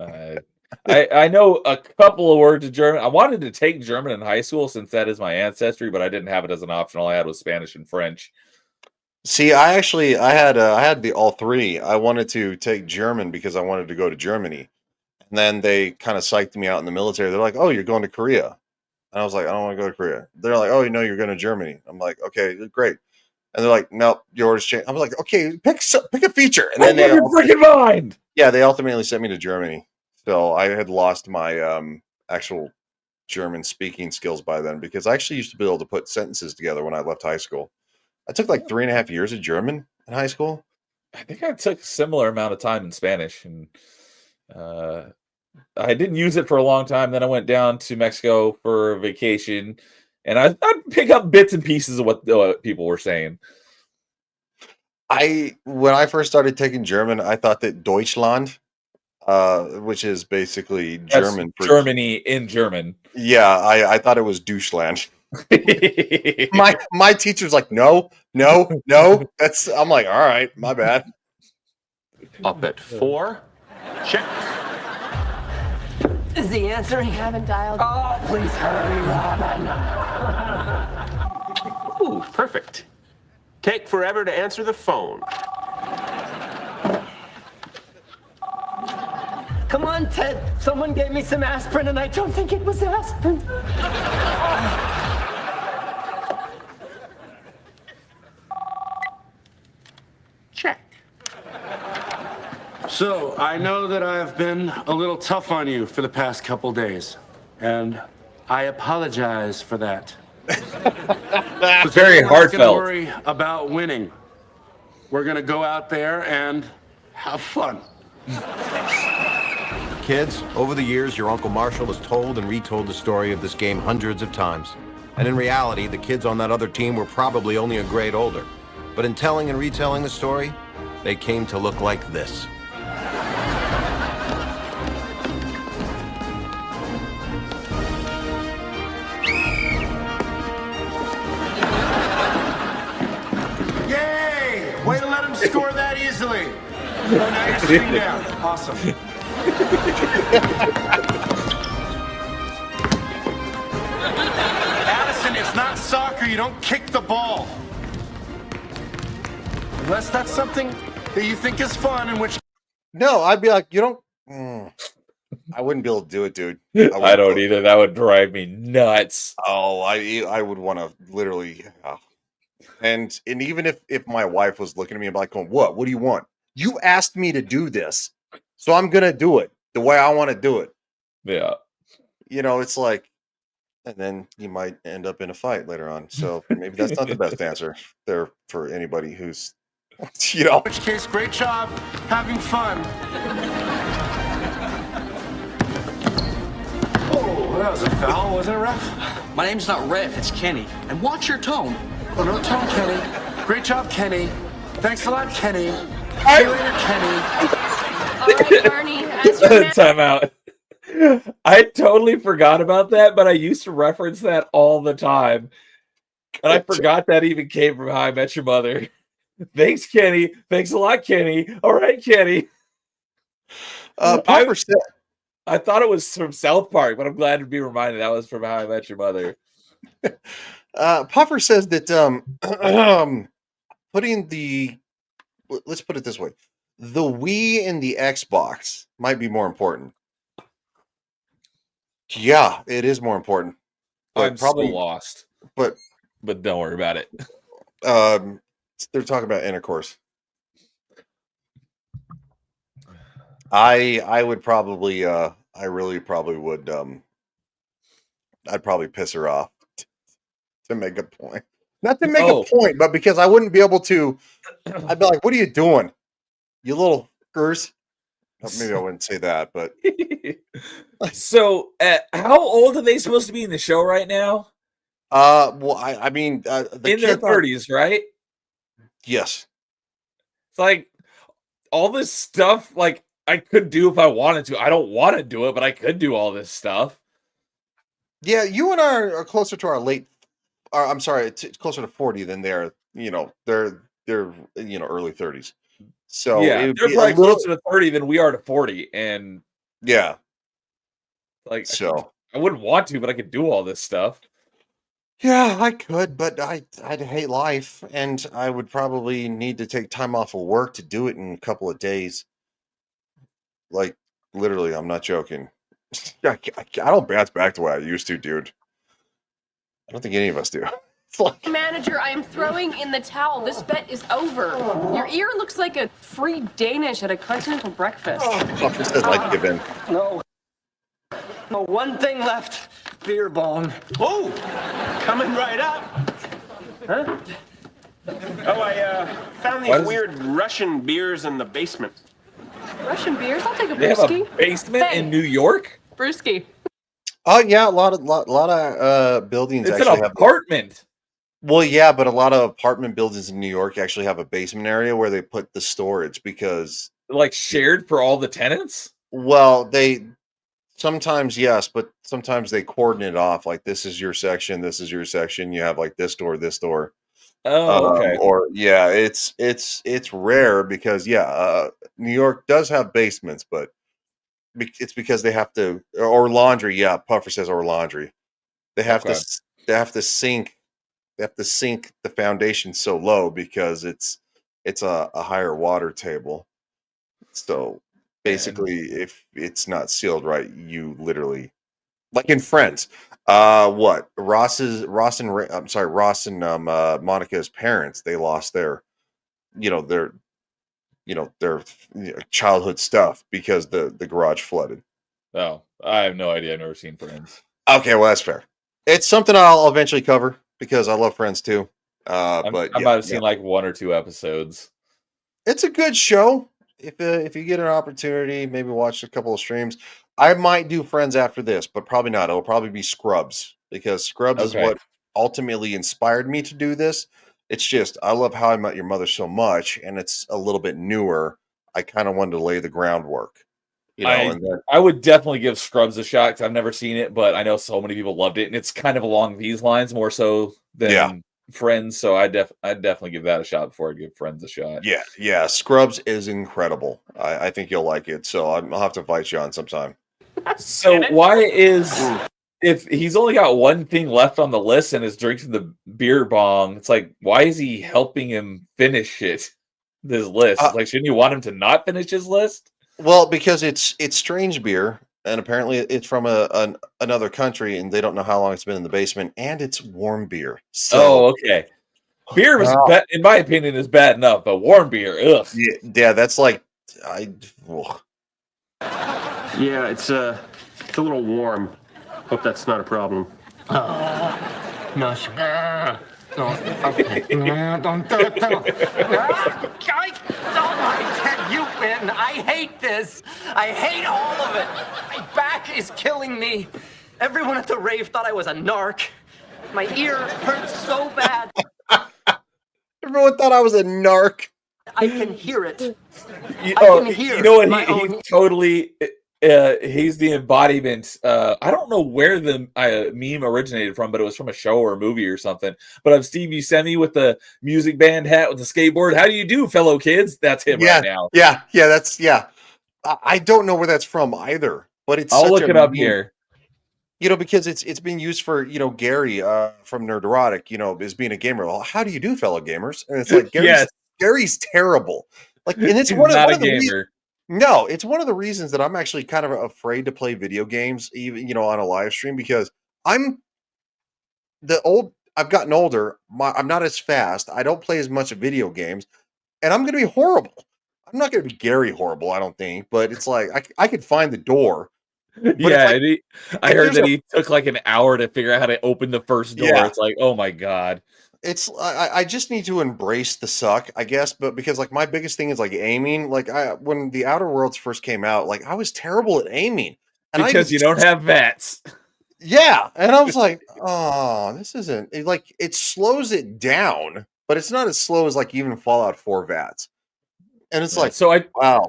I know a couple of words of German. I wanted to take German in high school since that is my ancestry, but I didn't have it as an option. All I had was Spanish and French. See, I had all three. I wanted to take German because I wanted to go to Germany. And then they kind of psyched me out in the military. They're like, "Oh, you're going to Korea." And I was like, "I don't want to go to Korea." They're like, "Oh, you know, you're going to Germany." I'm like, "Okay, great." And they're like, "Nope, yours changed." I was like, "Okay, pick a feature." And then your freaking mind. Yeah, they ultimately sent me to Germany. So I had lost my actual German speaking skills by then because I actually used to be able to put sentences together when I left high school. I took like 3.5 years of German in high school. I think I took a similar amount of time in Spanish, and I didn't use it for a long time. Then I went down to Mexico for a vacation, and I'd pick up bits and pieces of what people were saying. When I first started taking German, I thought that Deutschland, which is basically German for Germany in German. Yeah, I thought it was doucheland. my teacher's like, no. I'm like, all right, my bad. Up at 4. Check. Is he answering? I haven't dialed. Oh, please hurry, Robin. Ooh, perfect. Take forever to answer the phone. Come on, Ted. Someone gave me some aspirin, and I don't think it was aspirin. Check. So, I know that I've been a little tough on you for the past couple days, and I apologize for that. It's very We're not heartfelt. gonna worry about winning. We're gonna go out there and have fun. Kids, over the years, your Uncle Marshall has told and retold the story of this game hundreds of times. And in reality, the kids on that other team were probably only a grade older. But in telling and retelling the story, they came to look like this. Yay! Way to let him score that easily. Oh, now you're sitting down. Awesome. Addison, it's not soccer. You don't kick the ball. Unless that's something that you think is fun, in which... No, I'd be like, you don't... I wouldn't be able to do it, dude. I don't either. That would drive me nuts. Oh, I would want to literally... And even if my wife was looking at me and like, going, what do you want? You asked me to do this, so I'm going to do it the way I want to do it. Yeah. You know, it's like, and then you might end up in a fight later on. So maybe that's not the best answer there for anybody who's, you know. In which case, great job having fun. that was a foul, wasn't it, Ref? My name's not Ref, it's Kenny. And watch your tone. Oh, no tone, Kenny. Great job, Kenny. Thanks a lot, Kenny. See you later, Kenny. All right, Barney, as your Time out. I totally forgot about that, but I used to reference that all the time. And I forgot that even came from How I Met Your Mother. Thanks, Kenny. Thanks a lot, Kenny. All right, Kenny. Popper said, I thought it was from South Park, but I'm glad to be reminded that was from How I Met Your Mother. Popper says that putting the, let's put it this way, the Wii and the Xbox might be more important. Yeah, it is more important. I'm probably lost, but don't worry about it. They're talking about intercourse. I would probably I really probably would I'd probably piss her off to make a point. Not to make a point, but because I wouldn't be able to. I'd be like, "What are you doing, you little fuckers?" Maybe I wouldn't say that, but so how old are they supposed to be in the show right now? Well, I mean, in their 30s, right? Yes. It's like all this stuff, like I could do if I wanted to. I don't want to do it, but I could do all this stuff. Yeah, you and I are closer to our late. I'm sorry, it's closer to 40 than they're. They're early 30s. So yeah, they're probably closer to 30 than we are to 40, and yeah, like so I wouldn't want to, but I could do all this stuff. Yeah, I could, but I'd hate life, and I would probably need to take time off of work to do it in a couple of days. Like, literally, I'm not joking. I don't bounce back the way I used to, dude. I don't think any of us do. Manager, I am throwing in the towel. This bet is over. Your ear looks like a free Danish at a continental breakfast. Popper says I'd give in. No, one thing left. Beer bong. Oh, coming right up. Huh? Oh, I found these weird Russian beers in the basement. Russian beers? I'll take a They have brewski. a basement in New York? Brewski. Oh yeah, a lot of buildings. It's actually an apartment. Well, yeah, but a lot of apartment buildings in New York actually have a basement area where they put the storage because, like, shared for all the tenants. Well, they sometimes yes, but sometimes they cordon it off. Like, this is your section. This is your section. You have like this door, this door. Oh, okay. Or yeah, it's rare because New York does have basements, but it's because they have to, or laundry. Yeah, Puffer says or laundry. They have to sink. They have to sink the foundation so low because it's a higher water table. So basically, if it's not sealed right, you literally, like in Friends, Ross and Monica's parents, they lost their childhood stuff because the garage flooded. Oh, I have no idea. I've never seen Friends. Okay, well, that's fair. It's something I'll eventually cover because I love Friends too. I might have seen like 1 or 2 episodes. It's a good show. If you get an opportunity, maybe watch a couple of streams. I might do Friends after this, but probably not. It'll probably be Scrubs because Scrubs is what ultimately inspired me to do this. It's just I love How I Met Your Mother so much, and it's a little bit newer. I kind of wanted to lay the groundwork. I would definitely give Scrubs a shot because I've never seen it, but I know so many people loved it, and it's kind of along these lines more so than Friends. So I'd definitely give that a shot before I give Friends a shot. Yeah. Scrubs is incredible. I think you'll like it. So I'll have to invite you on sometime. So why is if he's only got one thing left on the list and is drinking the beer bong? It's like, why is he helping him finish this list? It's like, shouldn't you want him to not finish his list? Well, because it's strange beer, and apparently it's from another country, and they don't know how long it's been in the basement, and it's warm beer. So, okay. Beer was, in my opinion, is bad enough, but warm beer, ugh. Yeah, that's like Yeah, it's a little warm. Hope that's not a problem. No, sir. No, okay. Don't do it. You win. I hate this. I hate all of it. My back is killing me. Everyone at the rave thought I was a narc. My ear hurts so bad. Everyone thought I was a narc. I can hear it. You, I can hear you know what? my He own. totally. He's the embodiment. I don't know where the meme originated from, but it was from a show or a movie or something. But of Steve Buscemi with the music band hat with the skateboard. How do you do, fellow kids? That's him right now. Yeah. I don't know where that's from either, but it's I'll such look a it up meme. here. Because it's been used for Gary from Nerderotic, as being a gamer. Well, how do you do, fellow gamers? And it's like Yes. Gary's terrible. Like, and it's He's one not a of the gamer. No, it's one of the reasons that I'm actually kind of afraid to play video games, even on a live stream, because I've gotten older. I'm not as fast. I don't play as much video games, and I'm going to be horrible. I'm not going to be Gary horrible, I don't think, but it's like I could find the door. Yeah, like, and I heard that he took like an hour to figure out how to open the first door. Yeah. It's like, oh my god. I just need to embrace the suck, I guess, but because like my biggest thing is like aiming. Like when the Outer Worlds first came out, like I was terrible at aiming. And Because you don't have VATS. Yeah. And I was like, oh, this isn't it slows it down, but it's not as slow as like even Fallout 4 VATS. And it's like, wow.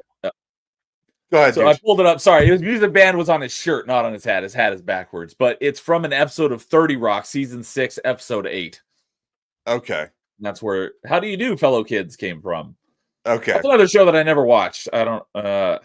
Go ahead. So I pulled it up. Sorry, his music band was on his shirt, not on his hat. His hat is backwards, but it's from an episode of 30 Rock, season 6, episode 8. Okay. And that's where How Do You Do, Fellow Kids came from. Okay. That's another show that I never watched. I don't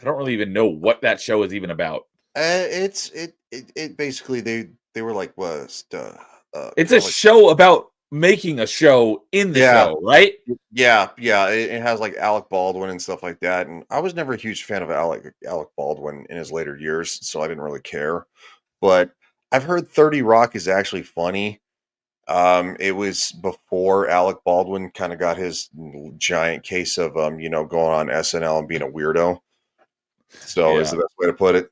really even know what that show is even about. It basically they were like it's a show about making a show in the show, right? Yeah. It has like Alec Baldwin and stuff like that. And I was never a huge fan of Alec Baldwin in his later years, so I didn't really care. But I've heard 30 Rock is actually funny. It was before Alec Baldwin kind of got his giant case of going on SNL and being a weirdo. So is the best way to put it.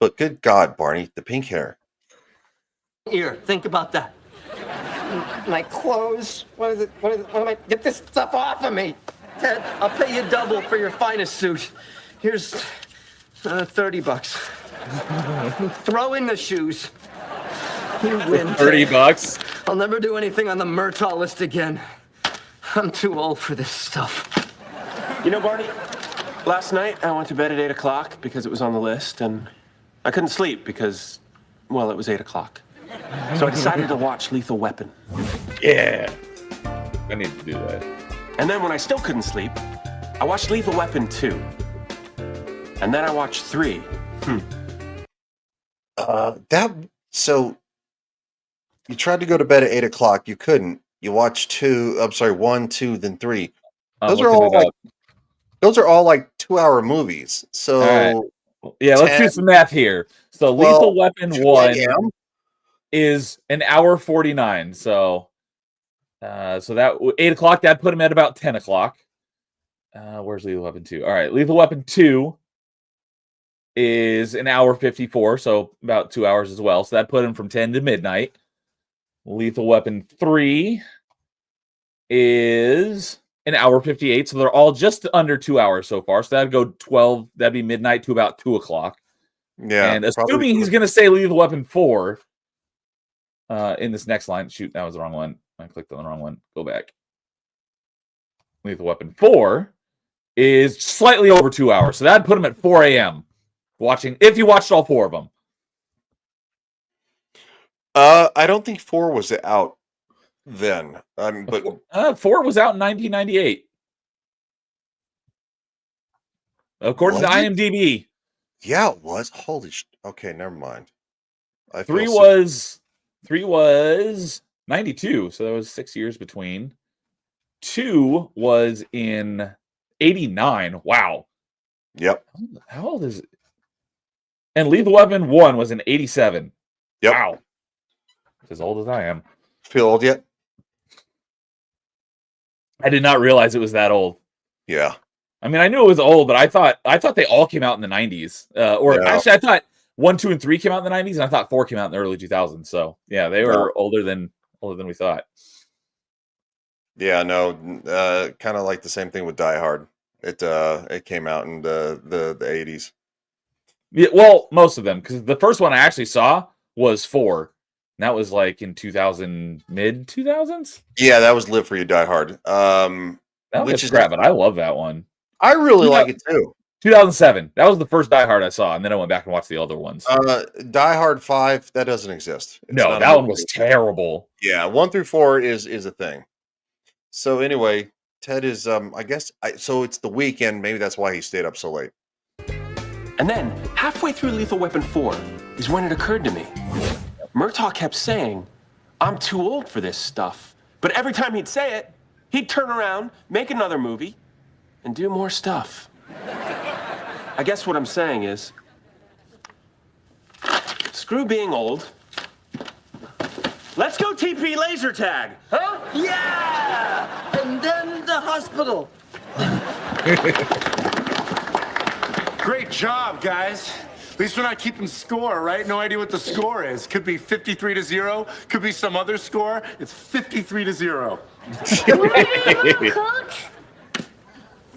But good God, Barney, the pink hair. Here, think about that. My clothes. What is it? What am I? Get this stuff off of me. Ted, I'll pay you double for your finest suit. Here's $30. Throw in the shoes. You win. $30. I'll never do anything on the Murtaugh list again. I'm too old for this stuff. Barney, last night I went to bed at 8 o'clock because it was on the list, and I couldn't sleep because, well, it was 8 o'clock. So I decided to watch Lethal Weapon. Yeah. I need to do that. And then when I still couldn't sleep, I watched Lethal Weapon 2. And then I watched 3. So you tried to go to bed at 8 o'clock, you couldn't. You watched 1, 2, then 3. Those are all like 2-hour movies. So right. Yeah, let's do some math here. So Lethal Weapon 1 is an hour 49. So that 8 o'clock, that put him at about 10 o'clock. Where's Lethal Weapon 2? All right, Lethal Weapon 2 is an hour 54, so about 2 hours as well. So that put him from 10 to midnight. Lethal Weapon 3 is an hour 58, so they're all just under 2 hours so far. So that'd go 12, that'd be midnight to about 2 o'clock. Yeah. And assuming he's going to say Lethal Weapon 4 in this next line. Shoot, that was the wrong one. I clicked on the wrong one. Go back. Lethal Weapon 4 is slightly over 2 hours. So that'd put him at 4 a.m. watching, if you watched all 4 of them. I don't think 4 was out then. But 4 was out in 1998. According to IMDb. Yeah, it was. Holy okay, never mind. 3 was 92, so there was 6 years between. 2 was in 89. Wow. Yep. How old is it? And Lethal Weapon 1 was in 87. Yep. Wow. As old as I am. Feel old yet? I did not realize it was that old. Yeah. I mean, I knew it was old, but I thought they all came out in the 90s. Actually, I thought 1, 2, and 3 came out in the 90s, and I thought 4 came out in the early 2000s. So yeah, they were older than we thought. Yeah, no, kind of like the same thing with Die Hard. It came out in the 80s. Yeah, well, most of them, because the first one I actually saw was 4. And that was like in 2000, mid 2000s. Yeah, that was Live Free or Die Hard. That Which was is crap, but I love that one. I really like it too. 2007. That was the first Die Hard I saw, and then I went back and watched the other ones. Die Hard 5, that doesn't exist. It's no, that one was terrible. Yeah, 1 through 4 is a thing. So anyway, Ted is I guess so it's the weekend, maybe that's why he stayed up so late. And then, halfway through Lethal Weapon 4 is when it occurred to me. Murtaugh kept saying, I'm too old for this stuff. But every time he'd say it, he'd turn around, make another movie, and do more stuff. I guess what I'm saying is, screw being old. Let's go TP laser tag, huh? Yeah! And then the hospital. Great job, guys. At least we're not keeping score, right? No idea what the score is. Could be 53-0. Could be some other score. It's 53-0. Coach?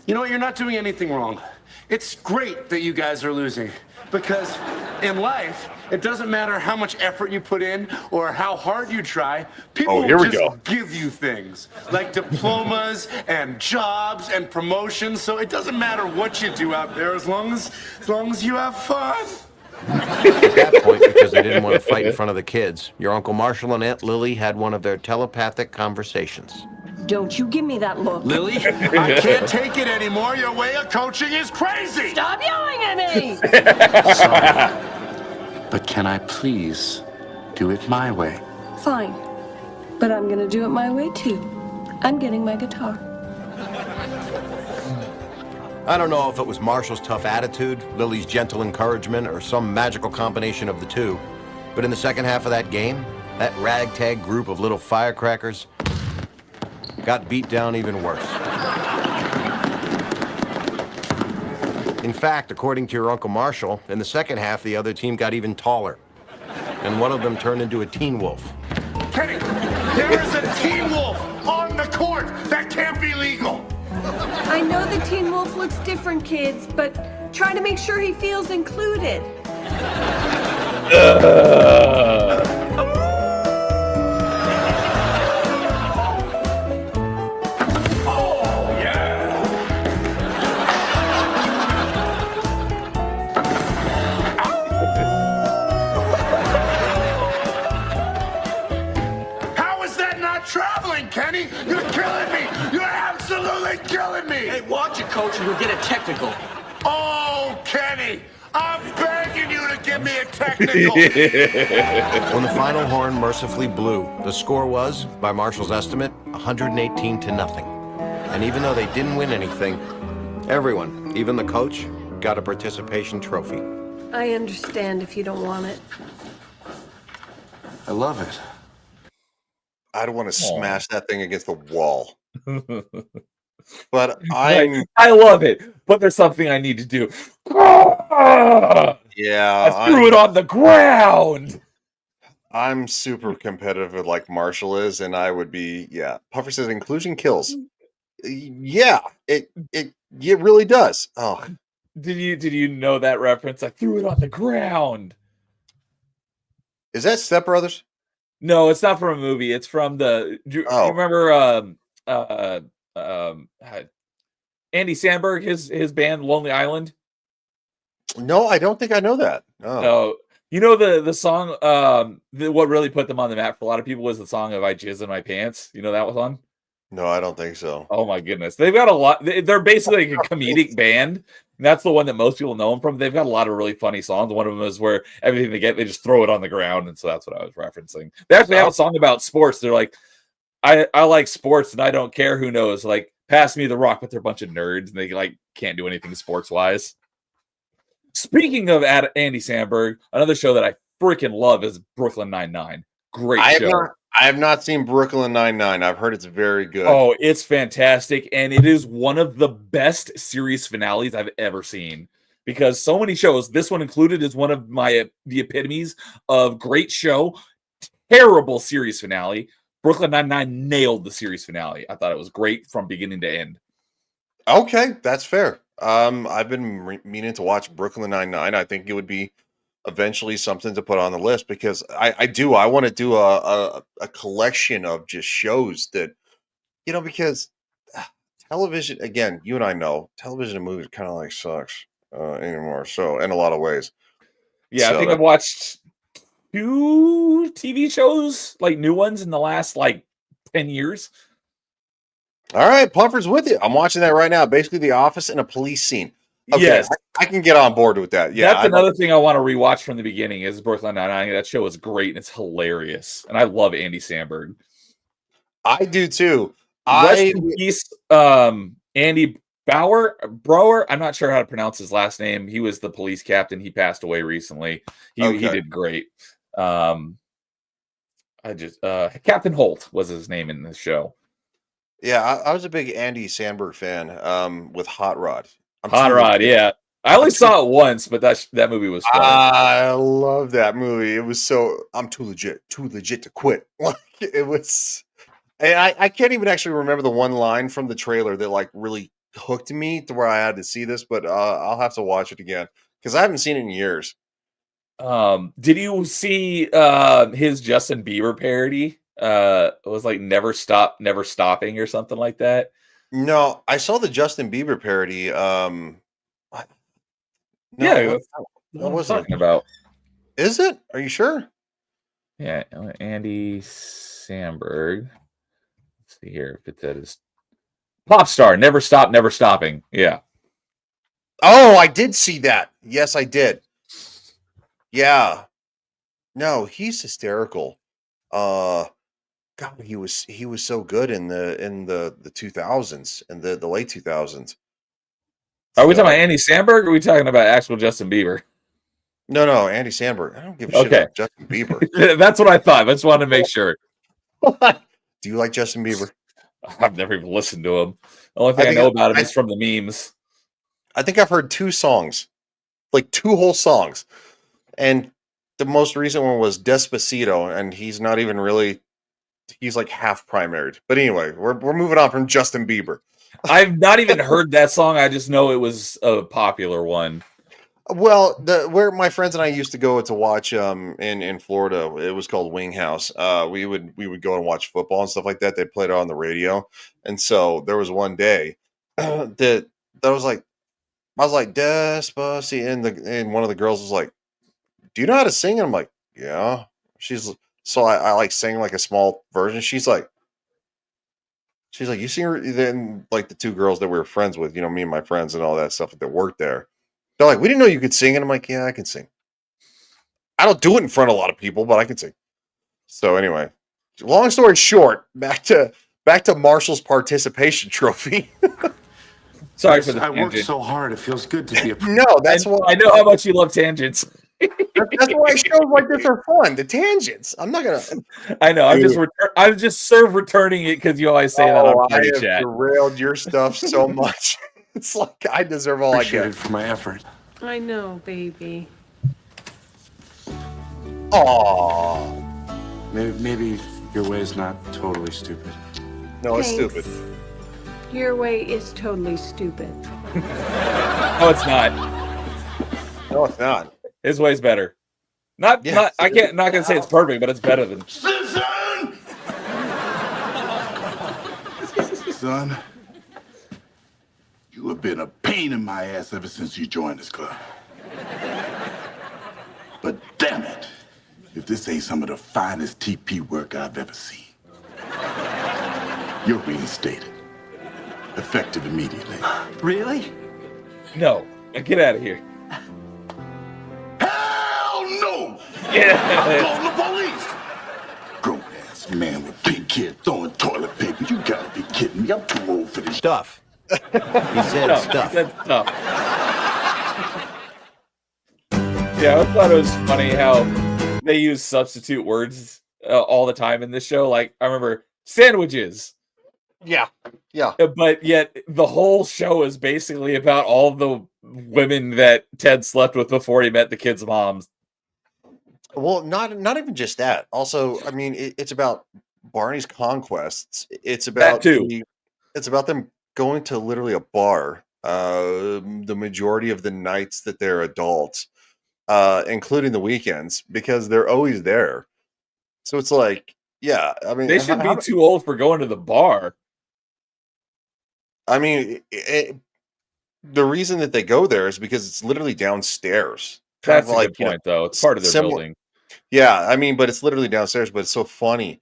You know what? You're not doing anything wrong. It's great that you guys are losing because in life, it doesn't matter how much effort you put in or how hard you try. People will just give you things like diplomas and jobs and promotions. So it doesn't matter what you do out there as long as you have fun. At that point, because they didn't want to fight in front of the kids, your Uncle Marshall and Aunt Lily had one of their telepathic conversations. Don't you give me that look. Lily, I can't take it anymore. Your way of coaching is crazy. Stop yelling at me! Sorry. But can I please do it my way? Fine. But I'm gonna do it my way too. I'm getting my guitar. I don't know if it was Marshall's tough attitude, Lily's gentle encouragement, or some magical combination of the two, but in the second half of that game, that ragtag group of little firecrackers got beat down even worse. In fact, according to your Uncle Marshall, in the second half, the other team got even taller, and one of them turned into a teen wolf. Kenny, there is a teen wolf on the court. That can't be legal. I know the Teen Wolf looks different, kids, but try to make sure he feels included. Kenny, you're killing me! You're absolutely killing me! Hey, watch it, Coach, or you'll get a technical. Oh, Kenny! I'm begging you to give me a technical! When the final horn mercifully blew, the score was, by Marshall's estimate, 118-0. And even though they didn't win anything, everyone, even the coach, got a participation trophy. I understand if you don't want it. I love it. I'd want to smash that thing against the wall. But I love it, but there's something I need to do. Yeah, I threw it on the ground. I'm super competitive like Marshall is, and I would be, Puffer says inclusion kills. Yeah, it really does. Oh. Did you know that reference? I threw it on the ground. Is that Step Brothers? No, it's not from a movie. It's from the. Do you remember Andy Samberg, his band Lonely Island? No, I don't think I know that. No, you know the song. What really put them on the map for a lot of people was the song of "I Jizz in My Pants." You know that was on. No, I don't think so. Oh my goodness, they've got a lot. They're basically like a comedic band. And that's the one that most people know them from. They've got a lot of really funny songs. One of them is where everything they get, they just throw it on the ground. And so that's what I was referencing. They actually have a song about sports. They're like, I like sports and I don't care who knows. Like, pass me the rock, but they're a bunch of nerds and they like can't do anything sports wise. Speaking of Andy Samberg, another show that I freaking love is Brooklyn Nine-Nine. Great show. I have not seen Brooklyn Nine-Nine. I've heard it's very good. Oh, it's fantastic. And it is one of the best series finales I've ever seen. Because so many shows, this one included, is one of the epitomes of great show, terrible series finale. Brooklyn Nine-Nine nailed the series finale. I thought it was great from beginning to end. Okay, that's fair. I've been meaning to watch Brooklyn Nine-Nine. I think it would be eventually something to put on the list because I want to do a collection of just shows that because television, again, you and I know television and movies kind of like sucks anymore. So in a lot of ways. Yeah, I So think I've watched 2 TV shows, like new ones, in the last like 10 years. all right, Puffer's with you. I'm watching that right now. Basically, The Office and a police scene. Okay, Yes, I can get on board with that. Yeah, that's another thing I want to rewatch from the beginning. Is Brooklyn Nine-Nine. That show is great and it's hilarious, and I love Andy Samberg. I do too. Rest in peace, Andy Brower. I'm not sure how to pronounce his last name. He was the police captain. He passed away recently. He did great. Captain Holt was his name in the show. Yeah, I was a big Andy Samberg fan. With Hot Rod. Hot Rod, yeah. I only saw it once, but that movie was fun. I love that movie. It was I'm too legit to quit. Like it was. And I can't even actually remember the one line from the trailer that like really hooked me to where I had to see this, but I'll have to watch it again because I haven't seen it in years. Did you see his Justin Bieber parody? It was like Never Stop, Never Stopping or something like that. No, I saw the Justin Bieber parody. What was I talking about? Is it? Are you sure? Yeah, Andy Samberg. Let's see here if it says Pop Star, Never Stop, Never Stopping. Yeah. Oh, I did see that. Yes, I did. Yeah. No, he's hysterical. God, he was so good in the 2000s and the late 2000s. Are we talking about Andy Samberg or are we talking about actual Justin Bieber? No, Andy Samberg. I don't give a shit about Justin Bieber. That's what I thought. I just wanted to make sure. Do you like Justin Bieber? I've never even listened to him. The only thing I know about him is from the memes. I think I've heard 2 songs, like 2 whole songs. And the most recent one was Despacito, and he's not even really, he's like half primaried. But anyway, we're moving on from Justin Bieber. I've not even heard that song. I just know it was a popular one. Well, where my friends and I used to go to watch in Florida, it was called Wing House. We would go and watch football and stuff like that. They played it on the radio, and so there was one day that I was like Despacito, and one of the girls was like, "Do you know how to sing?" And I'm like, "Yeah." I like sang like a small version. She's like, "You sing?" Then like the 2 girls that we were friends with, me and my friends and all that stuff that worked there. They're like, "We didn't know you could sing." And I'm like, "Yeah, I can sing. I don't do it in front of a lot of people, but I can sing." So anyway, long story short, back to Marshall's participation trophy. Sorry for the I worked so hard. It feels good to be a No, that's what I know how much you love tangents. That's why shows like this are fun. The tangents. I'm not gonna. I know. I'm just sort of returning it because you always say that on I Party have Chat. derailed your stuff so much. It's like I deserve all I get for my effort. I know, baby. Aww. Maybe your way is not totally stupid. No, it's Thanks. stupid. Your way is totally stupid. No, it's not. No, it's not. His way's better. Not. I can't. Not gonna say it's perfect, but it's better than. Son, you have been a pain in my ass ever since you joined this club. But damn it, if this ain't some of the finest TP work I've ever seen. You're reinstated. Effective immediately. Really? No, get out of here. Hell no! Yeah. I'm calling the police! Grown-ass man with pink hair throwing toilet paper. You gotta be kidding me. I'm too old for this Stuff. He said stuff. He said stuff. Yeah, I thought it was funny how they use substitute words all the time in this show. Like, I remember sandwiches. Yeah. But yet the whole show is basically about all the women that Ted slept with before he met the kids' moms. Well, not even just that. Also, I mean, it's about Barney's conquests. It's about That too. it's about them going to literally a bar the majority of the nights that they're adults, including the weekends, because they're always there. So it's like, yeah, I mean, They should be too old for going to the bar. I mean, the reason that they go there is because it's literally downstairs. Kind That's of a like, good point, though. It's part of their building. Yeah, I mean, but it's literally downstairs, but it's so funny.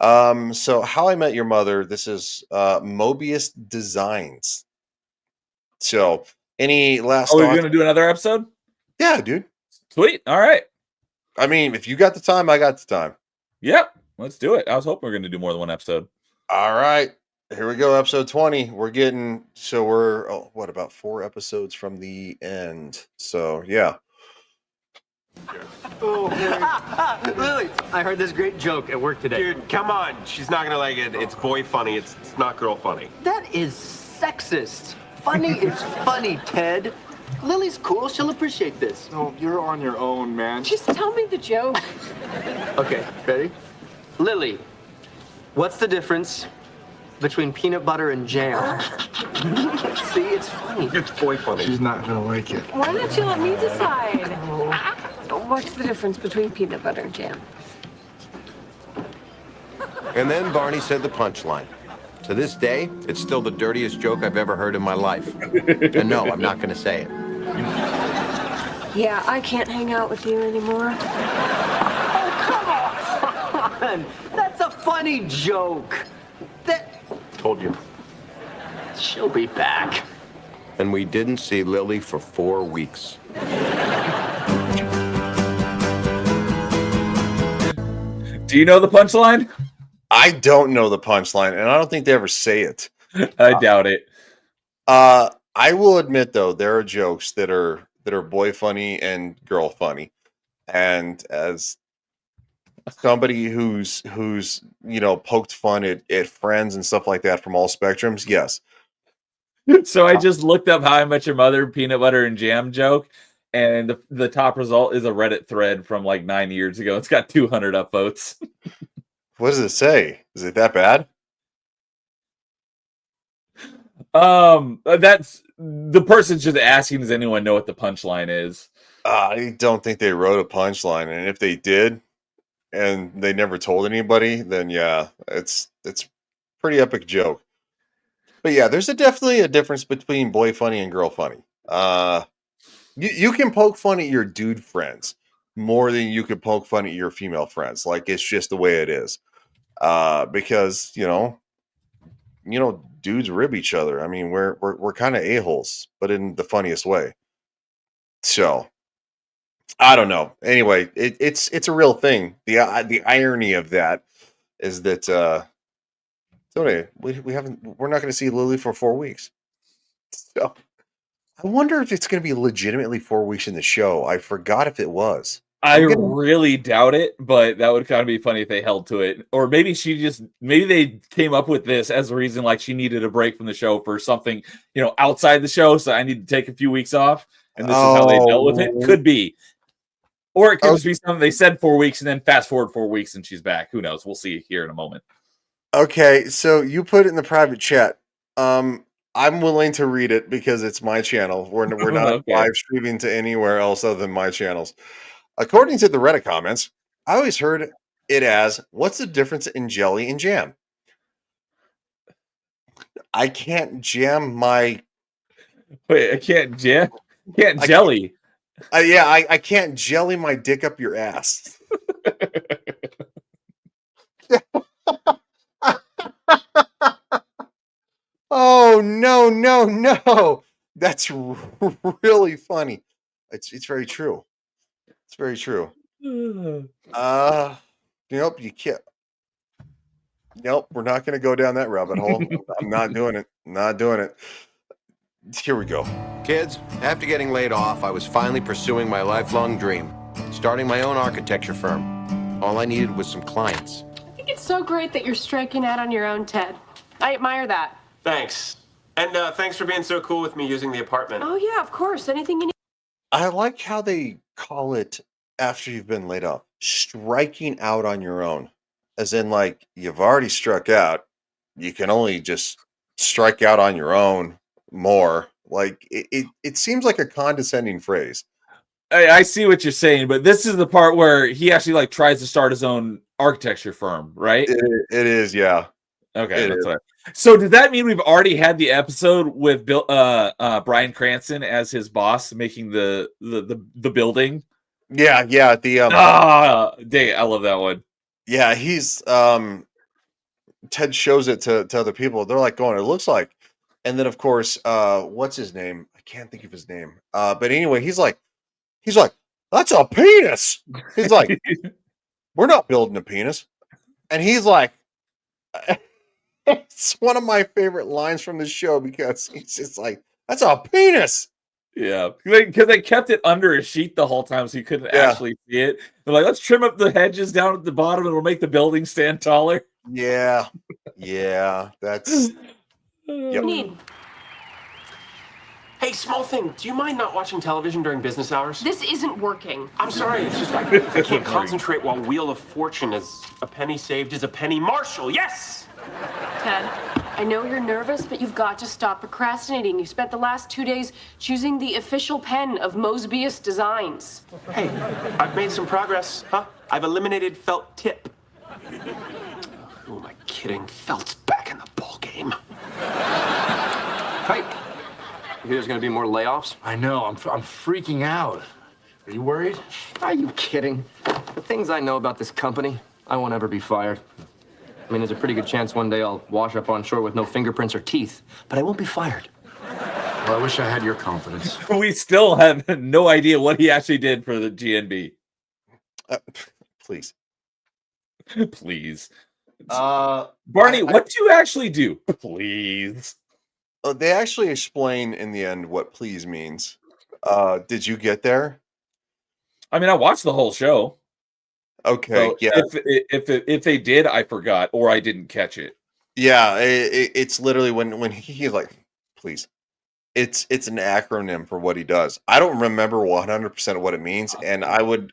So How I Met Your Mother, this is Mobius Designs. So any last Are we thoughts? going to do another episode? Yeah, dude. Sweet. All right. I mean, if you got the time, I got the time. Yep. Let's do it. I was hoping we were going to do more than one episode. All right. Here we go. Episode 20. We're what, about 4 episodes from the end. So, yeah. Oh, Lily, I heard this great joke at work today. Dude, come on. She's not gonna like it. It's boy funny. It's not girl funny. That is sexist. Funny is funny, Ted. Lily's cool. She'll appreciate this. No, you're on your own, man. Just tell me the joke. Okay, ready? Lily, what's the difference between peanut butter and jam? See, it's funny. It's boy funny. She's not gonna like it. Why don't you let me decide? What's the difference between peanut butter and jam? And then Barney said the punchline. To this day, it's still the dirtiest joke I've ever heard in my life. And no, I'm not going to say it. Yeah, I can't hang out with you anymore. Oh, come on! That's a funny joke. Told you. She'll be back. And we didn't see Lily for 4 weeks. Do you know the punchline? I don't know the punchline, and I don't think they ever say it. I doubt it. I will admit, though, there are jokes that are boy funny and girl funny. And as somebody who's poked fun at friends and stuff like that from all spectrums, yes. So I just looked up How I Met Your Mother peanut butter and jam joke, and the top result is a Reddit thread from like 9 years ago. It's got 200 upvotes. What does it say? Is it that bad? That's the person's just asking, does anyone know what the punchline is? I don't think they wrote a punchline, and if they did, and they never told anybody, then yeah, it's pretty epic joke. But yeah, there's definitely a difference between boy funny and girl funny. You can poke fun at your dude friends more than you could poke fun at your female friends. Like, it's just the way it is. Because dudes rib each other. I mean, we're kind of a-holes, but in the funniest way. So I don't know. Anyway, it's a real thing. The irony of that is that so anyway, we're not going to see Lily for 4 weeks. So I wonder if it's going to be legitimately 4 weeks in the show. I forgot if it was. I really doubt it, but that would kind of be funny if they held to it. Or maybe maybe they came up with this as a reason, like she needed a break from the show for something, outside the show. So I need to take a few weeks off. And this is how they dealt with it. Could be. Or it could just be something they said 4 weeks and then fast forward 4 weeks and she's back. Who knows? We'll see here in a moment. Okay, so you put it in the private chat. I'm willing to read it because it's my channel. We're not Okay. live streaming to anywhere else other than my channels. According to the Reddit comments, I always heard it as, what's the difference in jelly and jam? I can't jam my... Wait, I can't jam? Can't jelly? I can't jelly my dick up your ass. Oh, no. That's really funny. It's very true. It's very true. Nope, you can't. Nope, we're not going to go down that rabbit hole. I'm not doing it. Not doing it. Here we go. Kids, after getting laid off, I was finally pursuing my lifelong dream, starting my own architecture firm. All I needed was some clients. I think it's so great that you're striking out on your own, Ted. I admire that. Thanks. And thanks for being so cool with me using the apartment. Oh, yeah, of course. Anything you need. I like how they call it, after you've been laid off, striking out on your own. As in, like, you've already struck out. You can only just strike out on your own more. Like it seems like a condescending phrase. I see what you're saying, but this is the part where he actually like tries to start his own architecture firm, right? It is, yeah. Okay, that's what. So does that mean we've already had the episode with Bryan Cranston as his boss making the building? Yeah. The dang, I love that one. Yeah, he's Ted shows it to other people. They're like going, it looks like, and then of course, what's his name? I can't think of his name. But anyway, he's like, that's a penis. He's like, we're not building a penis, and he's like. It's one of my favorite lines from the show because he's just like, that's a penis. Yeah, because they kept it under a sheet the whole time so you couldn't actually see it. They're like, let's trim up the hedges down at the bottom and it'll make the building stand taller. Yeah. That's... Yep. Hey, small thing. Do you mind not watching television during business hours? This isn't working. I'm sorry. It's just I can't concentrate while Wheel of Fortune is a penny saved is a penny Marshall. Yes! Ted, I know you're nervous, but you've got to stop procrastinating. You spent the last 2 days choosing the official pen of Mosbius Designs. Hey, I've made some progress, huh? I've eliminated felt tip. Who am I kidding? Felt's back in the ball game. Hey, you hear there's gonna be more layoffs? I know. I'm freaking out. Are you worried? Are you kidding? The things I know about this company, I won't ever be fired. I mean, there's a pretty good chance one day I'll wash up on shore with no fingerprints or teeth, but I won't be fired. Well, I wish I had your confidence. We still have no idea what he actually did for the GNB. Please. Please. Barney, what do you actually do? Please. They actually explain in the end what please means. Did you get there? I mean, I watched the whole show. Okay, so yeah. If they did, I forgot or I didn't catch it. Yeah, it's literally when he's like, please. It's an acronym for what he does. I don't remember 100% of what it means, and I would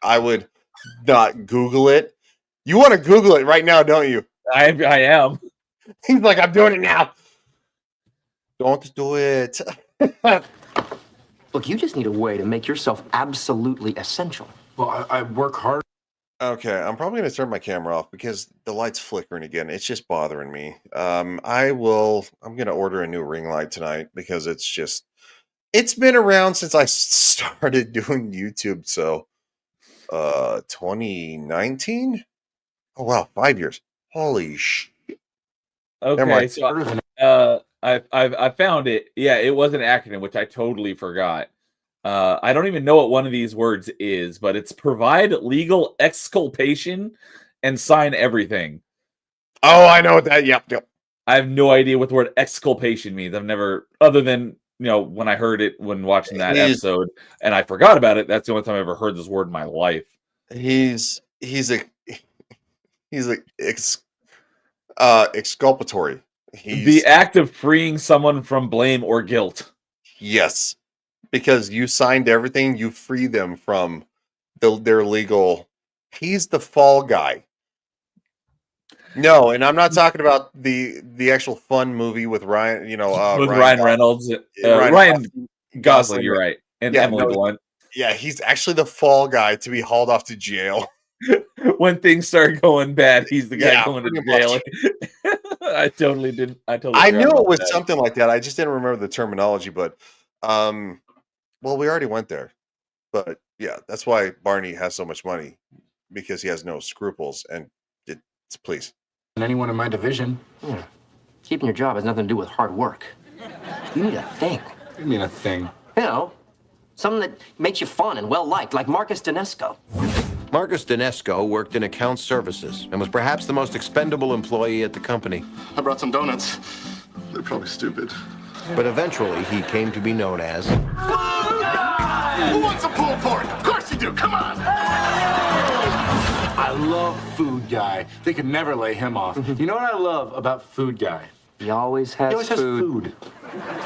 not Google it. You want to Google it right now, don't you? I am. He's like, I'm doing it now. Don't do it. Look, you just need a way to make yourself absolutely essential. Well, I work hard. Okay, I'm probably going to turn my camera off because the light's flickering again. It's just bothering me. I'm going to order a new ring light tonight because it's been around since I started doing YouTube. So, 2019? Oh, wow, 5 years. Holy shit. Okay, so I found it. Yeah, it was an acronym, which I totally forgot. I don't even know what one of these words is, but it's provide legal exculpation and sign everything. Oh, I know that. Yep. I have no idea what the word exculpation means. I've never, other than, when I heard it when watching that episode and I forgot about it, that's the only time I ever heard this word in my life. He's exculpatory. The act of freeing someone from blame or guilt. Yes. Because you signed everything, you free them from their legal. He's the fall guy. No, and I'm not talking about the actual fun movie with Ryan. With Ryan Reynolds, Ryan Gosling. You're right, and Emily Blunt. Yeah, he's actually the fall guy to be hauled off to jail when things start going bad. He's the guy going to jail. I totally didn't. I knew it was something like that. I just didn't remember the terminology, but well, we already went there, but yeah, that's why Barney has so much money because he has no scruples. And it's please. And anyone in my division, keeping your job has nothing to do with hard work. You need a thing. What do you mean a thing? Something that makes you fun and well liked, like Marcus Dinesco. Marcus Dinesco worked in account services and was perhaps the most expendable employee at the company. I brought some donuts. They're probably stupid. But eventually, he came to be known as... Who wants a pulled pork? Of course you do. Come on. I love Food Guy. They could never lay him off. You know what I love about Food Guy? He always has food.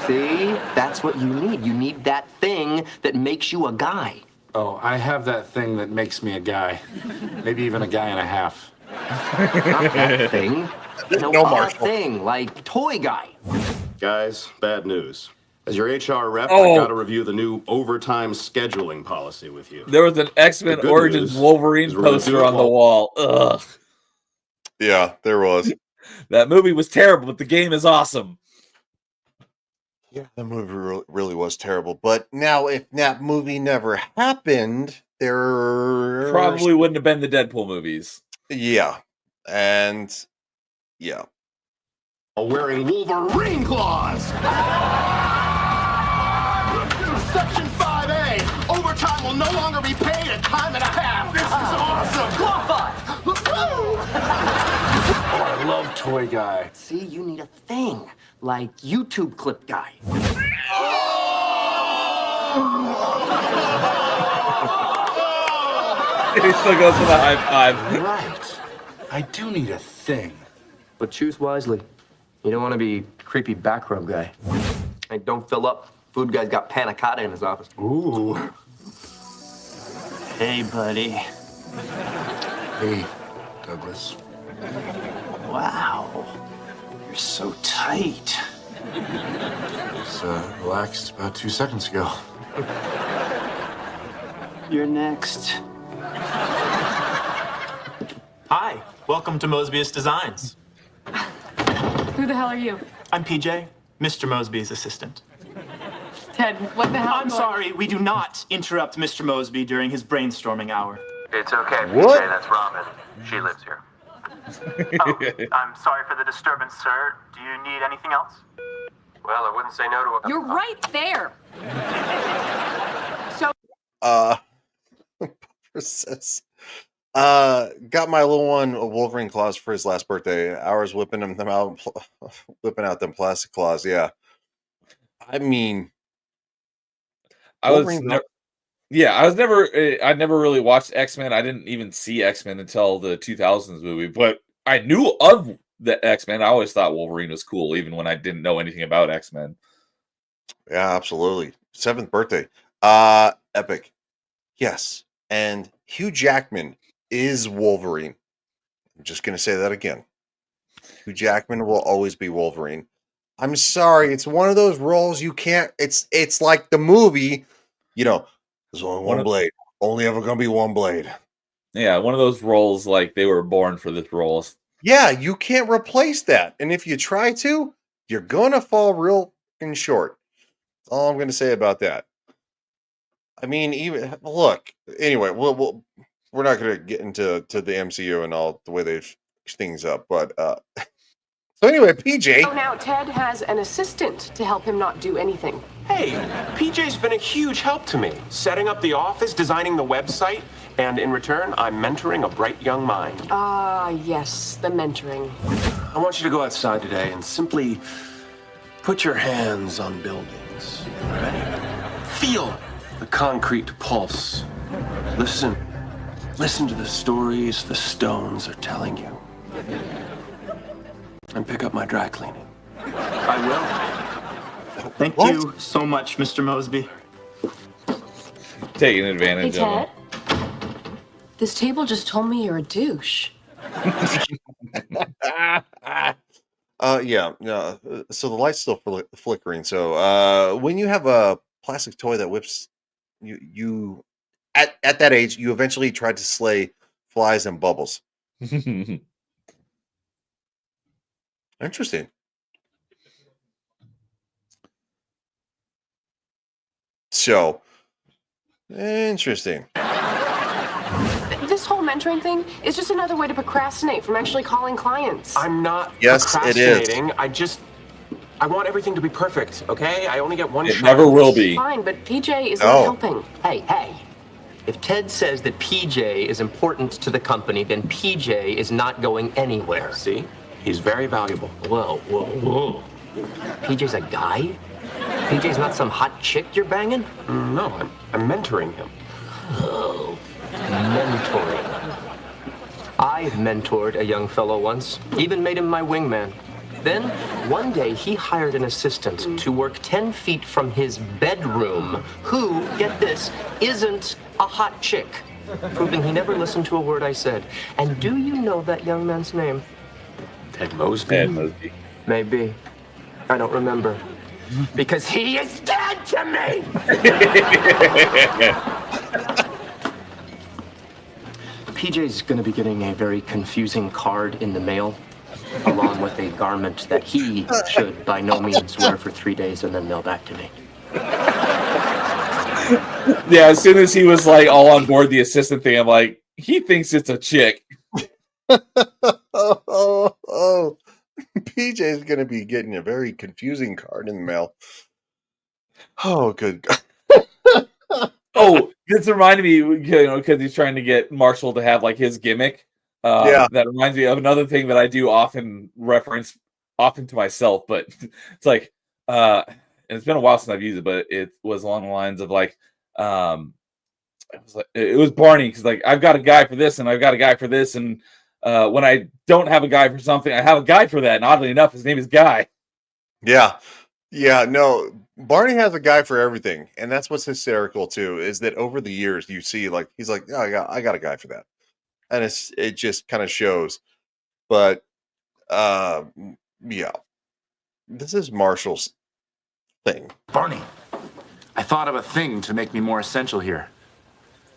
See? That's what you need. You need that thing that makes you a guy. Oh, I have that thing that makes me a guy. Maybe even a guy and a half. Not that thing. No, Marshall. Thing, like toy guy. Guys, bad news. As your HR rep, Oh. I got to review the new overtime scheduling policy with you. There was an X-Men The good Origins news Wolverine is we're gonna do poster it on the while- wall. Ugh. Yeah, there was. That movie was terrible, but the game is awesome. Yeah, the movie really was terrible. But now, if that movie never happened, there Probably wouldn't have been the Deadpool movies. Yeah, and yeah, Wearing Wolverine claws. Section 5A. Overtime will no longer be paid at time and a half. This is awesome. Claw five. Oh, I love Toy Guy. See, you need a thing like YouTube clip guy. He still goes for the high five. Right. I do need a thing. But choose wisely. You don't want to be creepy back rub guy. And don't fill up. Food guy's got panna cotta in his office. Ooh. Hey, buddy. Hey, Douglas. Wow. You're so tight. Just relaxed about 2 seconds ago. You're next. Hi, welcome to Mosby's Designs. Who the hell are you? I'm PJ, Mr. Mosby's assistant. Ted, what the hell? I'm sorry, we do not interrupt Mr. Mosby during his brainstorming hour. It's okay, What? PJ, that's Robin. She lives here. I'm sorry for the disturbance, sir. Do you need anything else? Well, I wouldn't say no to a... You're right there. Says, got my little one a Wolverine claws for his last birthday. Hours whipping them out, whipping out them plastic claws. Yeah, I mean, I was Wolverine- I never really watched X-Men. I didn't even see X-Men until the 2000s movie, but I knew of the X-Men. I always thought Wolverine was cool, even when I didn't know anything about X-Men. yeah, absolutely. 7th birthday. Epic. Yes, and Hugh Jackman is Wolverine. I'm just gonna say that again. Hugh Jackman will always be Wolverine. I'm sorry, it's one of those roles you can't. It's like the movie, you know. There's only one blade. Only ever gonna be one blade. Yeah, one of those roles like they were born for this role. Yeah, you can't replace that. And if you try to, you're gonna fall real fucking short. That's all I'm gonna say about that. I mean, even look. Anyway, we're not gonna get into the MCU and all the way they things up, but so anyway, PJ. So now Ted has an assistant to help him not do anything. Hey, PJ's been a huge help to me, setting up the office, designing the website, and in return, I'm mentoring a bright young mind. Ah, yes, the mentoring. I want you to go outside today and simply put your hands on buildings. Ready? Feel the concrete pulse. Listen to the stories the stones are telling you. And pick up my dry cleaning. I will. Thank you so much, Mr. Mosby. Taking advantage Hey, of him. Ted. This table just told me you're a douche. Yeah. So the light's still flickering. So when you have a plastic toy that whips you at that age, you eventually tried to slay flies and bubbles. Interesting. So interesting. This whole mentoring thing is just another way to procrastinate from actually calling clients. I'm not Yes, it is. procrastinating. I want everything to be perfect, okay? I only get one It shot. never will be. Fine, but PJ is Oh. not helping. Hey. If Ted says that PJ is important to the company, then PJ is not going anywhere. See? He's very valuable. Whoa. PJ's a guy? PJ's not some hot chick you're banging? No, I'm mentoring him. Oh, mentoring. I've mentored a young fellow once, even made him my wingman. Then, one day, he hired an assistant to work 10 feet from his bedroom who, get this, isn't a hot chick, proving he never listened to a word I said. And do you know that young man's name? Ted Mosby. Ted Mosby. Maybe. I don't remember. because he is dead to me! PJ's gonna be getting a very confusing card in the mail, along with a garment that he should by no means wear for 3 days and then mail back to me. Yeah, as soon as he was like all on board the assistant thing, I'm like, he thinks it's a chick. oh. PJ's going to be getting a very confusing card in the mail. Oh, good God. Oh, this reminded me, because he's trying to get Marshall to have like his gimmick. Yeah. That reminds me of another thing that I do often reference often to myself, but it's like, and it's been a while since I've used it, but it was along the lines of like, it was Barney, because like I've got a guy for this and I've got a guy for this, and when I don't have a guy for something, I have a guy for that, and oddly enough, his name is Guy. Yeah, no, Barney has a guy for everything, and that's what's hysterical too, is that over the years you see like he's like, oh, I got a guy for that, and it just kind of shows. But yeah, this is Marshall's thing. Barney, I thought of a thing to make me more essential here.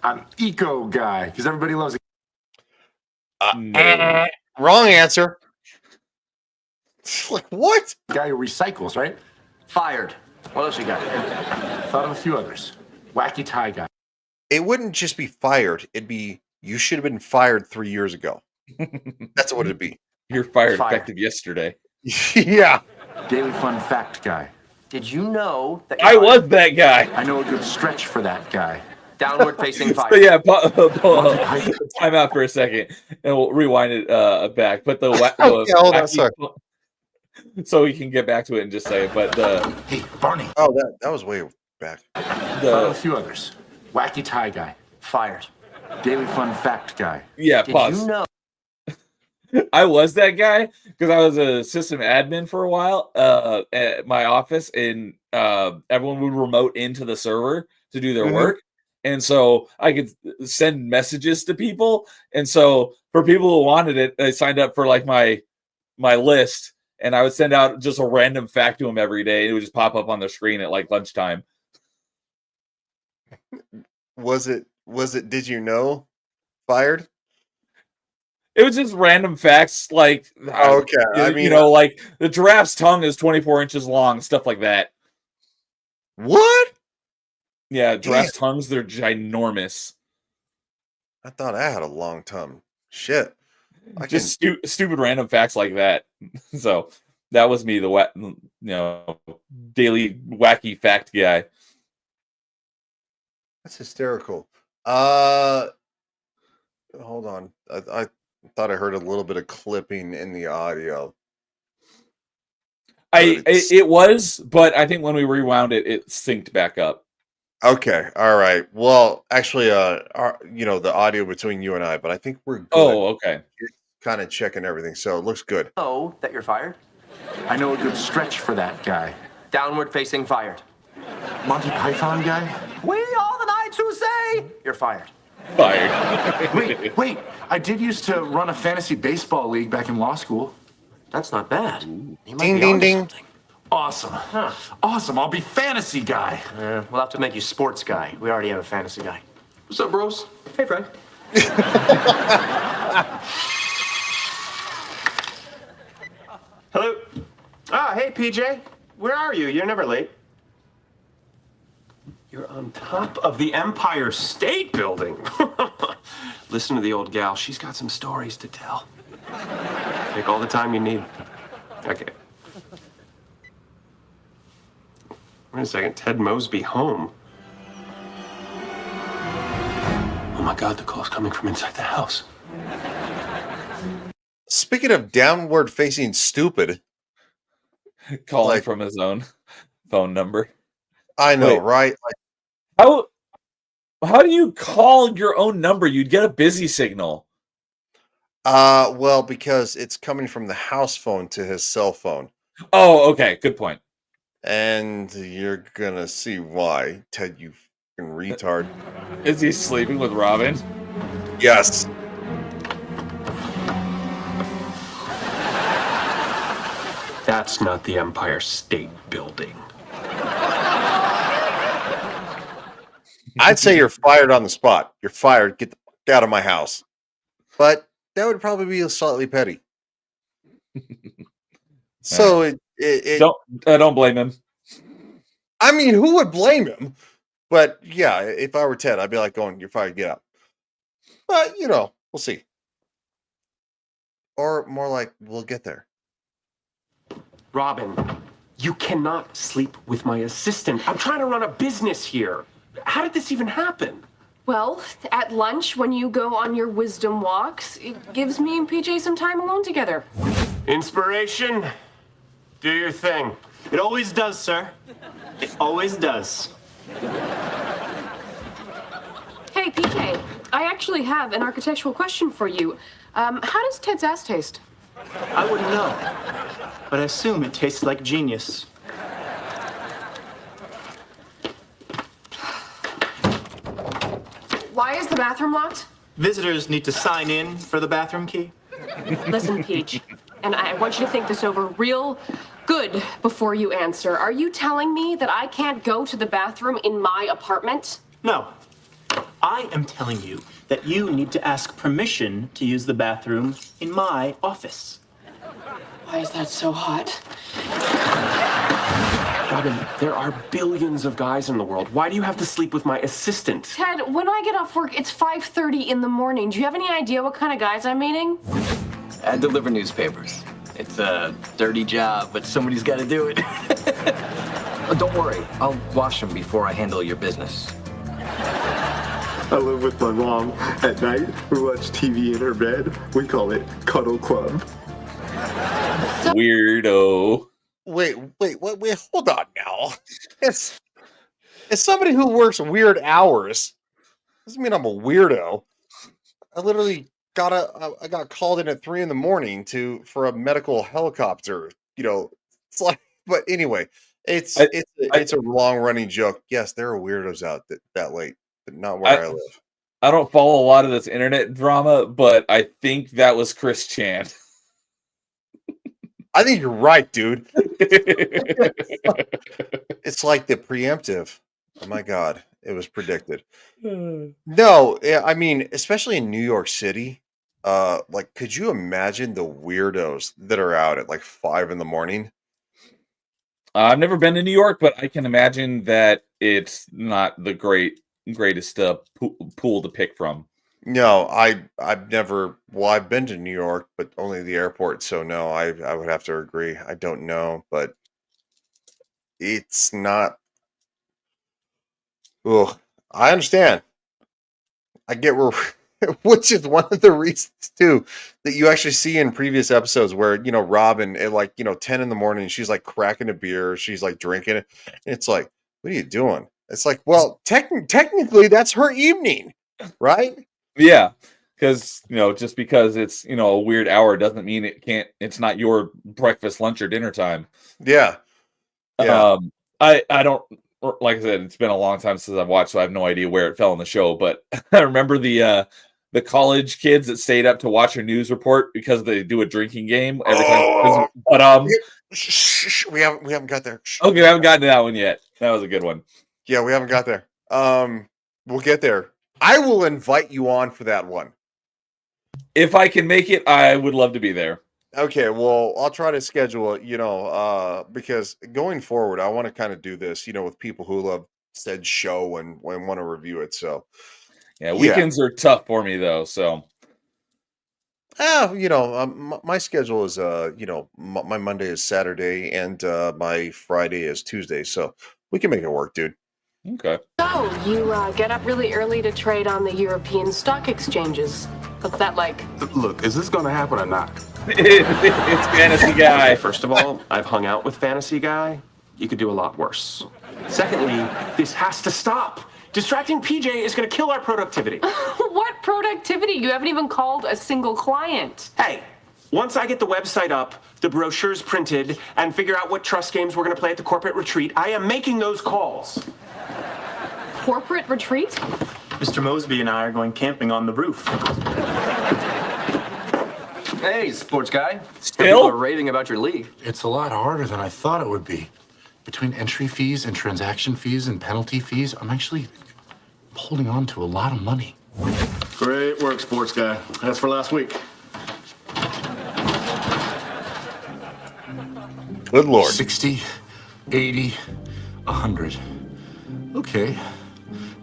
I'm eco guy, because everybody loves it. Wrong answer. Like, what? Guy who recycles, right? Fired. What else you got? Thought of a few others. Wacky tie guy. It wouldn't just be fired. It'd be, you should have been fired 3 years ago. That's what it'd be. You're fired effective yesterday. Yeah. Daily fun fact guy. Did you know that I was that guy? I know a good stretch for that guy. Downward facing fire. So yeah, time out for a second, and we'll rewind it back. But the hold on, sorry. So we can get back to it and just say it. But hey, Barney. Oh, that was way back. Thought of a few others. Wacky tie guy. Fired. Daily fun fact guy. Yeah, pause. Did you know? I was that guy because I was a system admin for a while at my office, and everyone would remote into the server to do their work. And so I could send messages to people. And so for people who wanted it, they signed up for like my list, and I would send out just a random fact to them every day. It would just pop up on the screen at like lunchtime. Was it, did you know, fired? It was just random facts, like, okay. I mean, like the giraffe's tongue is 24 inches long, stuff like that. What? Yeah, giraffe's tongues, they're ginormous. I thought I had a long tongue. Shit. Just stupid random facts like that. So that was me, the daily wacky fact guy. That's hysterical. Hold on. I thought I heard a little bit of clipping in the audio. It was, but I think when we rewound it, it synced back up. Okay, all right. Well, actually, the audio between you and I, but I think we're good. Oh, okay. Kind of checking everything, so it looks good. Know that you're fired? I know a good stretch for that guy. Downward facing fired. Monty Python guy? We all the nights who say you're fired. Fired. Wait. I did used to run a fantasy baseball league back in law school. That's not bad. Ding, ding, ding. Awesome. Huh. Awesome. I'll be fantasy guy. We'll have to make you sports guy. We already have a fantasy guy. What's up, bros? Hey, Frank. Hello. Hey, PJ. Where are you? You're never late. You're on top of the Empire State Building. Listen to the old gal. She's got some stories to tell. Take all the time you need. Okay. Wait a second. Ted Mosby home. Oh my God, the call's coming from inside the house. Speaking of downward facing stupid. Calling from his own phone number. I know, right? How do you call your own number? You'd get a busy signal. Well, because it's coming from the house phone to his cell phone. Oh, okay. Good point. And you're gonna see why, Ted, you fucking retard. Is he sleeping with Robin? Yes. That's not the Empire State Building. I'd say you're fired on the spot. You're fired. Get the fuck out of my house. But that would probably be slightly petty. So don't blame him. I mean, who would blame him? But yeah, if I were Ted, I'd be like, "You're fired. Get out." But we'll see. Or more like, we'll get there. Robin, you cannot sleep with my assistant. I'm trying to run a business here. How did this even happen? Well, at lunch, when you go on your wisdom walks, it gives me and PJ some time alone together. Inspiration, do your thing. It always does, sir. It always does. Hey, PJ, I actually have an architectural question for you. How does Ted's ass taste? I wouldn't know, but I assume it tastes like genius. Why is the bathroom locked? Visitors need to sign in for the bathroom key. Listen, Peach, and I want you to think this over real good before you answer. Are you telling me that I can't go to the bathroom in my apartment? No. I am telling you that you need to ask permission to use the bathroom in my office. Why is that so hot? Robin, there are billions of guys in the world. Why do you have to sleep with my assistant? Ted, when I get off work, it's 5:30 in the morning. Do you have any idea what kind of guys I'm meeting? I deliver newspapers. It's a dirty job, but somebody's got to do it. Don't worry, I'll wash them before I handle your business. I live with my mom. At night, we watch TV in her bed. We call it Cuddle Club. Weirdo. Wait, hold on now. It's somebody who works weird hours. Doesn't mean I'm a weirdo. I literally I got called in at 3 a.m. for a medical helicopter. It's like, but anyway, it's a long running joke. Yes, there are weirdos out that late, but not where I live. I don't follow a lot of this internet drama, but I think that was Chris Chan. I think you're right, dude. It's like the preemptive. Oh my God, it was predicted. No, I mean, especially in New York City, could you imagine the weirdos that are out at like 5 a.m? I've never been to New York, but I can imagine that it's not the greatest pool to pick from. No, I've never. Well, I've been to New York, but only the airport. So no, I would have to agree. I don't know, but it's not. Ugh, I understand. I get where, which is one of the reasons too that you actually see in previous episodes where Robin at 10 a.m, she's like cracking a beer, she's like drinking it. It's like, what are you doing? It's like, well, technically that's her evening, right? Yeah, because just because it's a weird hour doesn't mean it's not your breakfast, lunch, or dinner time. Yeah. I don't, like I said, it's been a long time since I've watched, so I have no idea where it fell in the show. But I remember the college kids that stayed up to watch a news report because they do a drinking game every time. But we haven't got there. Okay, we haven't gotten to that one yet. That was a good one. Yeah, we haven't got there. We'll get there. I will invite you on for that one. If I can make it, I would love to be there. Okay, well, I'll try to schedule it, because going forward, I want to kind of do this, with people who love said show and want to review it. So, yeah, weekends are tough for me though. So, my schedule is, my Monday is Saturday and my Friday is Tuesday. So we can make it work, dude. Okay. So, you get up really early to trade on the European stock exchanges. What's that like? Look, is this going to happen or not? It's Fantasy Guy. First of all, I've hung out with Fantasy Guy. You could do a lot worse. Secondly, this has to stop. Distracting PJ is going to kill our productivity. What productivity? You haven't even called a single client. Hey, once I get the website up, the brochures printed, and figure out what trust games we're going to play at the corporate retreat, I am making those calls. Corporate retreat? Mr. Mosby and I are going camping on the roof. Hey, sports guy. Still? People are raving about your league. It's a lot harder than I thought it would be. Between entry fees and transaction fees and penalty fees, I'm actually holding on to a lot of money. Great work, sports guy. That's for last week. Good Lord. 60, 80, 100. Okay.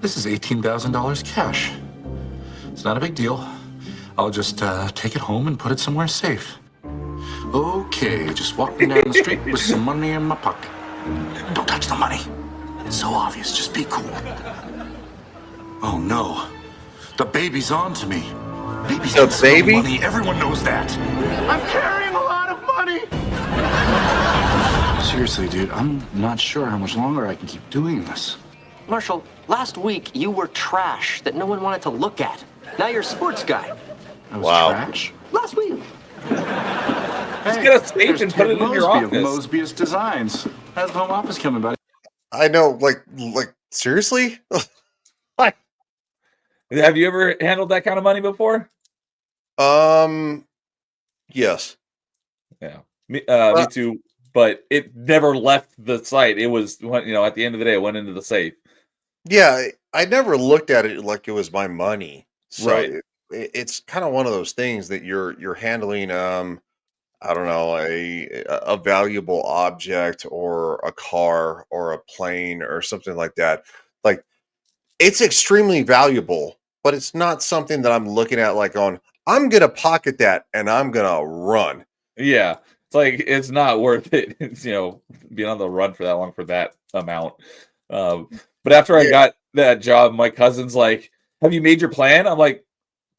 This is $18,000 cash. It's not a big deal. I'll just take it home and put it somewhere safe. Okay, just walking down the street with some money in my pocket. Don't touch the money. It's so obvious. Just be cool. Oh no. The baby's on to me. Baby's the baby? money. Everyone knows that. I'm carrying a lot of money. Seriously, dude, I'm not sure how much longer I can keep doing this. Marshall, last week you were trash that no one wanted to look at. Now you're a sports guy. I was trash? Last week. Hey, get a stage and put it in your office. Mosby's Designs. How's the home office coming, buddy? I know, like seriously? Have you ever handled that kind of money before? Yes. Yeah. Me too. But it never left the site. It was, at the end of the day, it went into the safe. Yeah, I never looked at it like it was my money. So Right. It's kind of one of those things that you're handling. I don't know, a valuable object or a car or a plane or something like that. Like, it's extremely valuable, but it's not something that I'm looking at like on, I'm going to pocket that and I'm going to run. Yeah. It's like, it's not worth it. It's, being on the run for that long for that amount. But after I got that job, my cousin's like, have you made your plan? I'm like,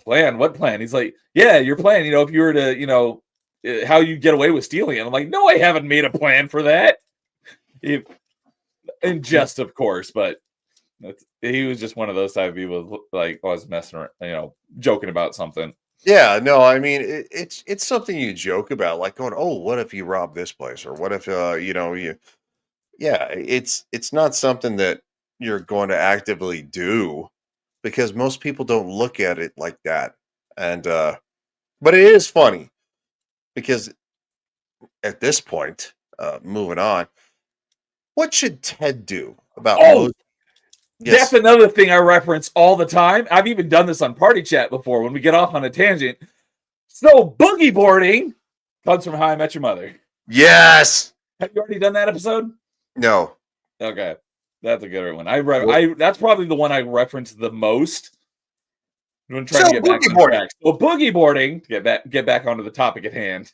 plan? What plan? He's like, yeah, your plan. If you were to, how you get away with stealing it. I'm like, no, I haven't made a plan for that. In jest, of course, but he was just one of those type of people. Like, I was messing around, joking about something. Yeah, no, I mean it's something you joke about, like going, oh, what if you rob this place, or what if it's not something that you're going to actively do because most people don't look at it like that, and but it is funny. Because at this point, moving on, what should Ted do about? That's another thing I reference all the time. I've even done this on Party Chat before when we get off on a tangent. So boogie boarding comes from How I Met Your Mother. Yes. Have you already done that episode? No. Okay, that's a good one. That's probably the one I reference the most. When trying to get back on track. Well, boogie boarding. Get back onto the topic at hand.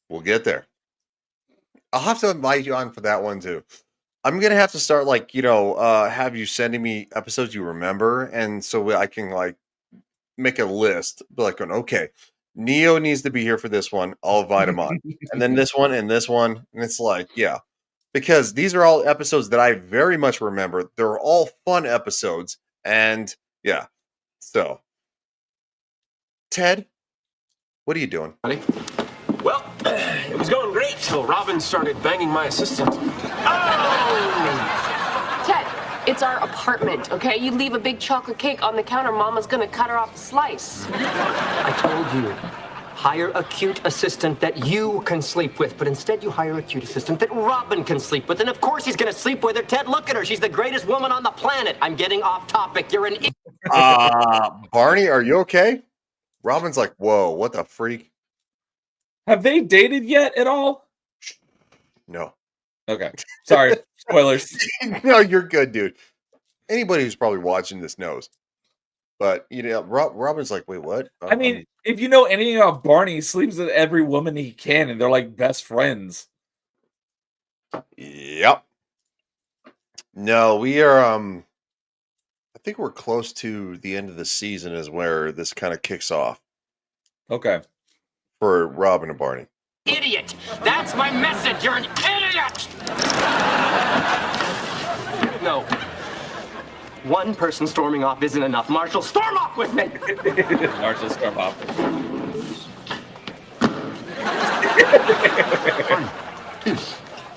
We'll get there. I'll have to invite you on for that one too. I'm gonna have to start have you sending me episodes you remember, and so I can make a list. Be like, okay, Neo needs to be here for this one. I'll invite him on, and then this one and this one, and it's because these are all episodes that I very much remember. They're all fun episodes, and yeah. So, Ted, what are you doing? Buddy? Well, it was going great till Robin started banging my assistant. Oh! Ted, it's our apartment, okay? You leave a big chocolate cake on the counter, Mama's gonna cut her off a slice. I told you, hire a cute assistant that you can sleep with, but instead you hire a cute assistant that Robin can sleep with, and of course he's gonna sleep with her. Ted, look at her. She's the greatest woman on the planet. I'm getting off topic. You're an idiot. Barney, are you okay? Robin's like, whoa, what the freak? Have they dated yet at all? No. Okay. Sorry. Spoilers. No, you're good, dude. Anybody who's probably watching this knows. But, Robin's like, wait, what? I mean, if you know anything about Barney, he sleeps with every woman he can, and they're like best friends. Yep. No, we are, I think we're close to the end of the season is where this kind of kicks off. Okay. For Robin and Barney. Idiot! That's my message! You're an idiot! No. One person storming off isn't enough. Marshall, storm off with me! Marshall, storm off. Dude,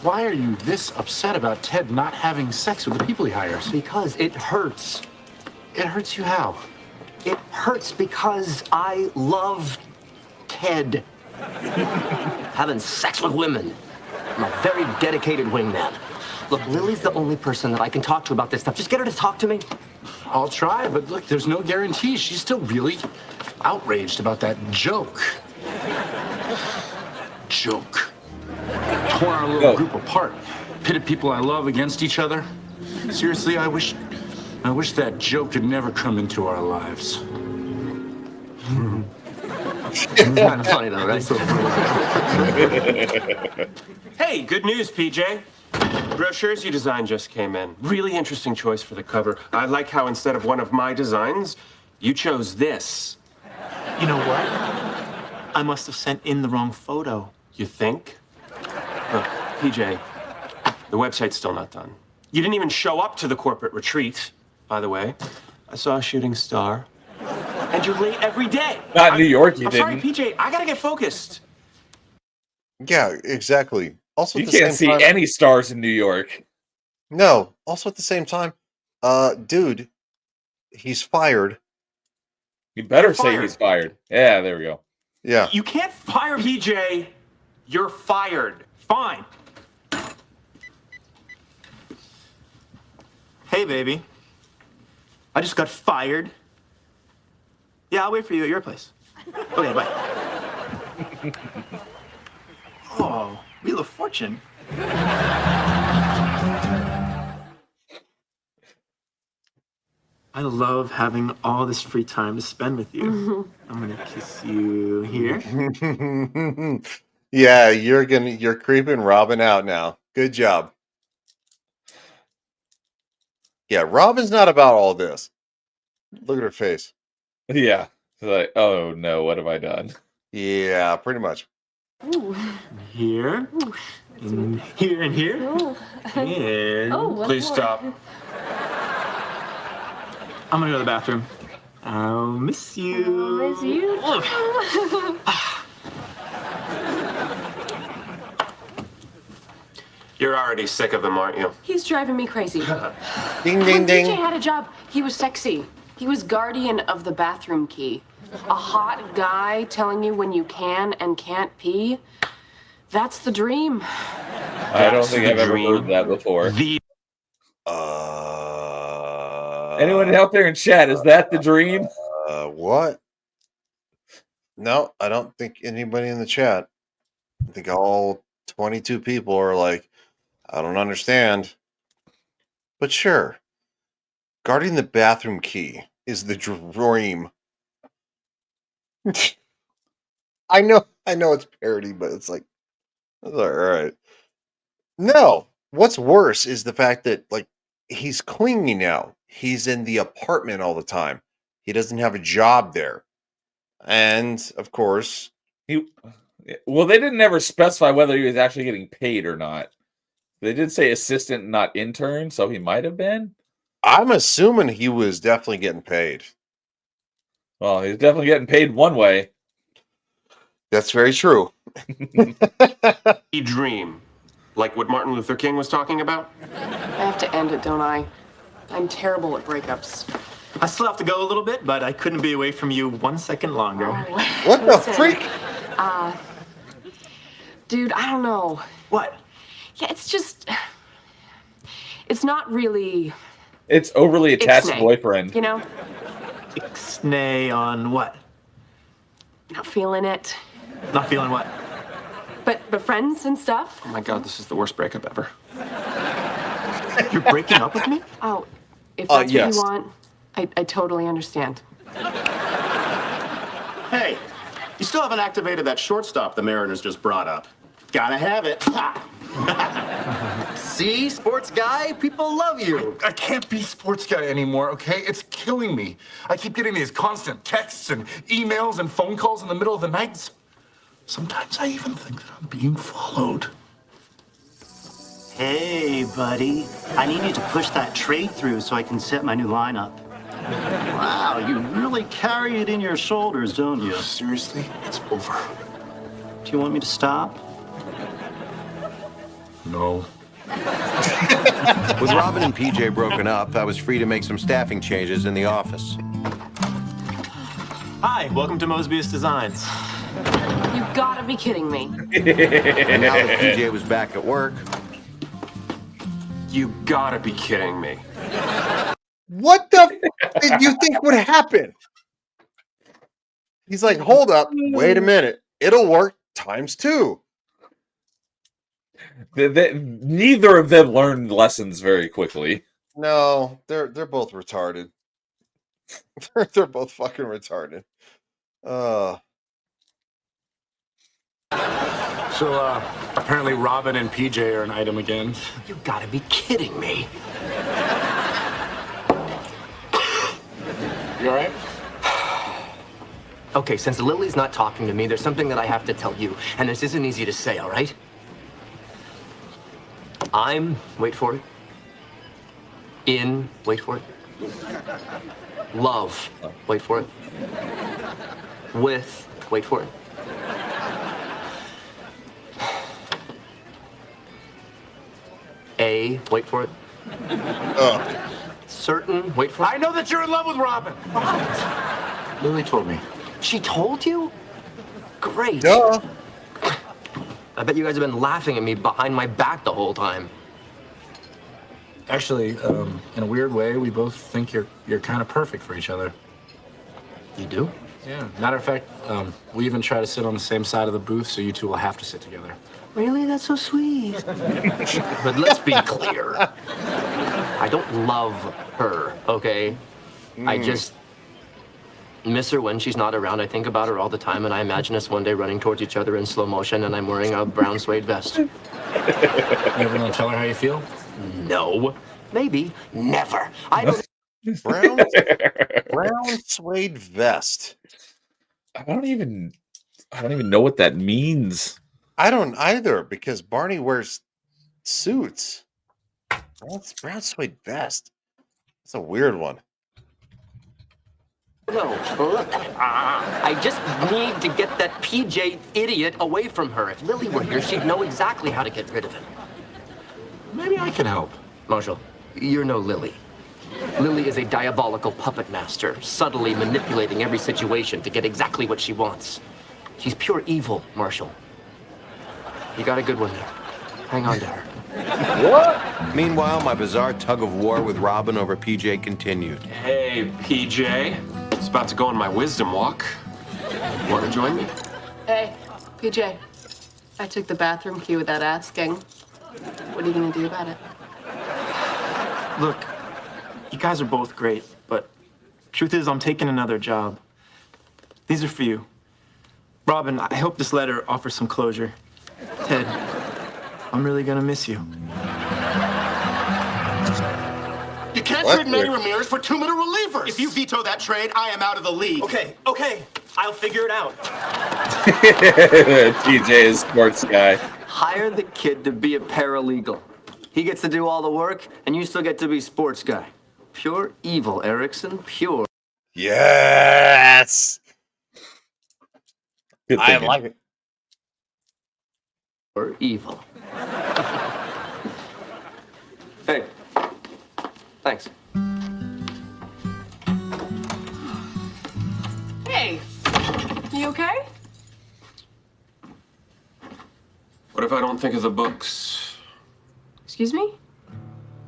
why are you this upset about Ted not having sex with the people he hires? Because it hurts. It hurts you how? It hurts because I love Ted. Having sex with women. I'm a very dedicated wingman. Look, Lily's the only person that I can talk to about this stuff. Just get her to talk to me. I'll try, but look, there's no guarantee. She's still really outraged about that joke. Joke. Tore our little group apart. Pitted people I love against each other. Seriously, I wish that joke had never come into our lives. It's kind of funny though, right? Hey, good news, PJ. Brochures you designed just came in. Really interesting choice for the cover. I like how instead of one of my designs, you chose this. You know what? I must have sent in the wrong photo. You think? Look, PJ, the website's still not done. You didn't even show up to the corporate retreat, by the way. I saw a shooting star. And you're late every day. Not in New York, you I'm didn't. sorry, PJ, I gotta get focused. Yeah, exactly. Also, You at the can't see same time, any stars in New York. No. Also, at the same time, dude, he's fired. You better You're say fired. he's fired. Yeah, there we go. Yeah. You can't fire PJ. You're fired. Fine. Hey, baby. I just got fired. Yeah, I'll wait for you at your place. Okay, bye. Oh, Wheel of Fortune. I love having all this free time to spend with you. I'm gonna kiss you here. Yeah, you're creeping Robin out now. Good job. Yeah, Robin's not about all this. Look at her face. Yeah. It's like, oh no, what have I done? Yeah, pretty much. Here. And here and here. And Please stop. I'm gonna go to the bathroom. I'll miss you. Miss you. You're already sick of him, aren't you? He's driving me crazy. Ding, When ding, ding. PJ had a job, he was sexy. He was guardian of the bathroom key. A hot guy telling you when you can and can't pee. That's the dream. I don't think I've ever heard that before. Anyone out there in chat, is that the dream? What? No, I don't think anybody in the chat. I think all 22 people are like, I don't understand. But sure. Guarding the bathroom key is the dream. I know it's parody, but it's like, it's all right. No, what's worse is the fact that like he's clingy now. He's in the apartment all the time. He doesn't have a job there. And of course, Well, they didn't ever specify whether he was actually getting paid or not. They did say assistant, not intern, so he might have been. I'm assuming he was definitely getting paid. Well, he's definitely getting paid one way. That's very true. A dream. Like what Martin Luther King was talking about? I have to end it, don't I? I'm terrible at breakups. I still have to go a little bit, but I couldn't be away from you 1 second longer. What the Listen, freak? Dude, I don't know. What? Yeah, it's just... It's not really... It's overly attached Ixnay, boyfriend. You know? Ixnay on what? Not feeling it. Not feeling what? But friends and stuff. Oh my god, this is the worst breakup ever. You're breaking up with me? Oh, if that's yes. what you want, I totally understand. Hey, you still haven't activated that shortstop the Mariners just brought up. Gotta have it. See, sports guy, people love you. I can't be sports guy anymore, okay? It's killing me. I keep getting these constant texts and emails and phone calls in the middle of the night. Sometimes I even think that I'm being followed. Hey, buddy. I need you to push that trade through so I can set my new lineup. Wow, you really carry it in your shoulders, don't you? Seriously? It's over. Do you want me to stop? No. With Robin and PJ broken up, I was free to make some staffing changes in the office. Hi, welcome to Mosby's Designs. You gotta be kidding me. And now that PJ was back at work, You gotta be kidding me. What the did you think would happen? He's like, hold up, wait a minute. It'll work ×2. Neither of them learned lessons very quickly. No, they're both retarded. They're both fucking retarded. So, apparently Robin and PJ are an item again. You gotta be kidding me. You all right? Okay, since Lily's not talking to me, there's something that I have to tell you, and this isn't easy to say, all right? Wait for it, wait for it, love, wait for it, wait for it. Wait for it. Certain, wait for it. I know that you're in love with Robin. What? Lily told me. She told you? Great. Duh. I bet you guys have been laughing at me behind my back the whole time. Actually, in a weird way, we both think you're kind of perfect for each other. You do? Yeah. Matter of fact, we even try to sit on the same side of the booth, so you two will have to sit together. Really? That's so sweet. But let's be clear. I don't love her, okay? I just miss her when she's not around. I think about her all the time, and I imagine us one day running towards each other in slow motion, and I'm wearing a brown suede vest. You ever gonna tell her how you feel? No. Maybe. Never. I don't... Brown suede vest. I don't even know what that means. I don't either, because Barney wears suits. Brown suede vest. That's a weird one. No, look. I just need to get that PJ idiot away from her. If Lily were here, she'd know exactly how to get rid of him. Maybe I can help. Marshall, you're no Lily. Lily is a diabolical puppet master, subtly manipulating every situation to get exactly what she wants. She's pure evil, Marshall. You got a good one there. Hang on to her. What? Meanwhile, my bizarre tug of war with Robin over PJ continued. Hey, PJ. It's about to go on my wisdom walk. Want to join me? Hey, PJ. I took the bathroom key without asking. What are you gonna do about it? Look, you guys are both great, but truth is I'm taking another job. These are for you. Robin, I hope this letter offers some closure. Ted, I'm really gonna miss you. You can't trade Manny Ramirez for 2-minute relievers. If you veto that trade, I am out of the league. Okay, I'll figure it out. TJ is sports guy. Hire the kid to be a paralegal. He gets to do all the work, and you still get to be sports guy. Pure evil, Erickson. Pure. Yes. Good I thinking. like it. Pure evil. Hey. Thanks. Hey, you okay? What if I don't think of the books? Excuse me?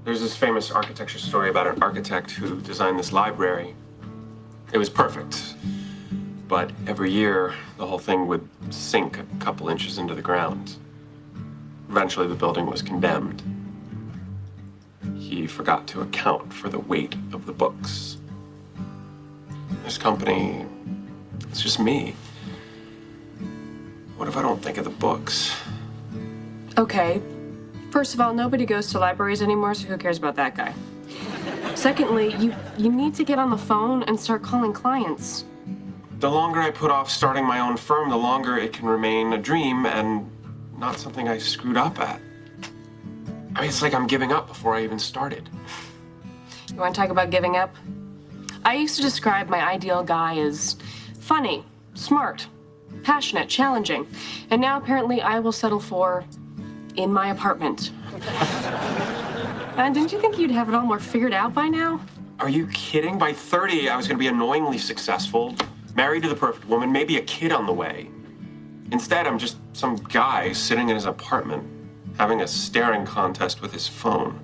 There's this famous architecture story about an architect who designed this library. It was perfect. But every year, the whole thing would sink a couple inches into the ground. Eventually, the building was condemned. He forgot to account for the weight of the books. This company, it's just me. What if I don't think of the books? Okay. First of all, nobody goes to libraries anymore, so who cares about that guy? Secondly, you need to get on the phone and start calling clients. The longer I put off starting my own firm, the longer it can remain a dream and not something I screwed up at. I mean, it's like I'm giving up before I even started. You want to talk about giving up? I used to describe my ideal guy as funny, smart, passionate, challenging. And now apparently I will settle for in my apartment. And didn't you think you'd have it all more figured out by now? Are you kidding? By 30, I was going to be annoyingly successful, married to the perfect woman, maybe a kid on the way. Instead, I'm just some guy sitting in his apartment, having a staring contest with his phone.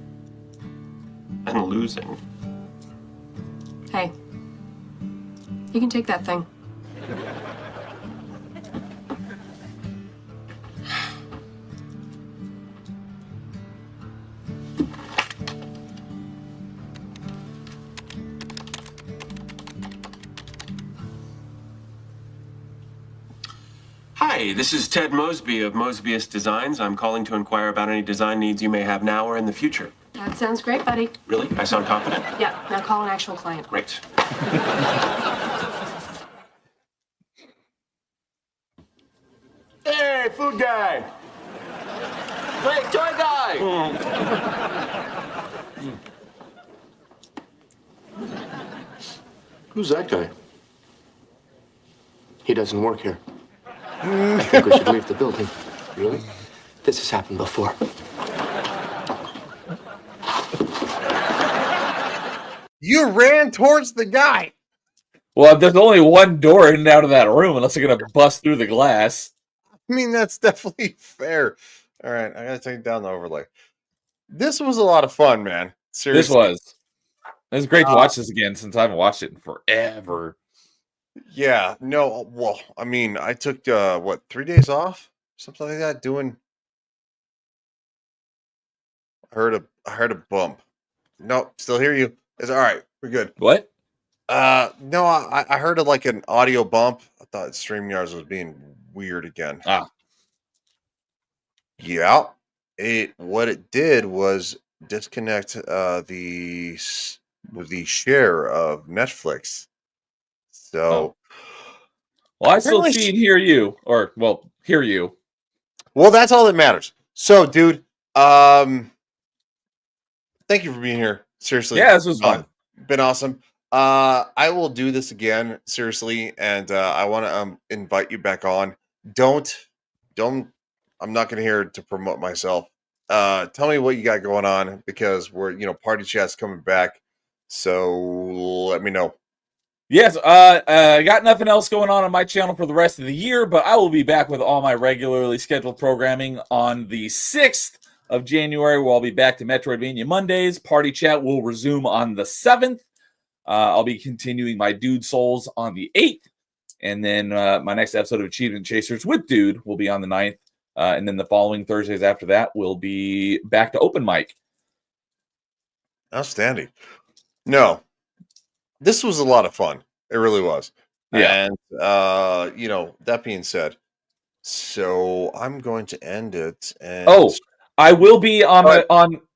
and losing. Hey, you can take that thing. Hi, this is Ted Mosby of Mosbyist Designs. I'm calling to inquire about any design needs you may have now or in the future. That sounds great, buddy. Really? I sound confident? Yeah, now call an actual client. Great. Hey, food guy! Hey, toy guy! Who's that guy? He doesn't work here. I think we should leave the building. Really? This has happened before. You ran towards the guy. Well, there's only one door in and out of that room, unless they're gonna bust through the glass. I mean, that's definitely fair. All right, I gotta take down the overlay. This was a lot of fun, man. Seriously. This was. It was great to watch this again since I haven't watched it in forever. Yeah, no, well, I mean, I took 3 days off? Something like that, doing I heard a bump. No, still hear you. It's all right. We're good. What? No, I heard like an audio bump. I thought StreamYards was being weird again. Yeah. What it did was disconnect the share of Netflix. So well, I still see and hear you, or well, hear you. Well, that's all that matters. So, dude, thank you for being here. Seriously. Yeah, this was fun. Been awesome. I will do this again, seriously, and I want to invite you back on. Don't. I'm not going to here to promote myself. Tell me what you got going on because we're, Party Chat's coming back. So let me know. Yes, I got nothing else going on my channel for the rest of the year, but I will be back with all my regularly scheduled programming on the 6th of January, where I'll be back to Metroidvania Mondays. Party Chat will resume on the 7th. I'll be continuing my Dude Souls on the 8th. And then my next episode of Achievement Chasers with Dude will be on the 9th. And then the following Thursdays after that will be back to open mic. Outstanding. No, this was a lot of fun. It really was. Yeah. And, that being said, so I'm going to end it. And I will be on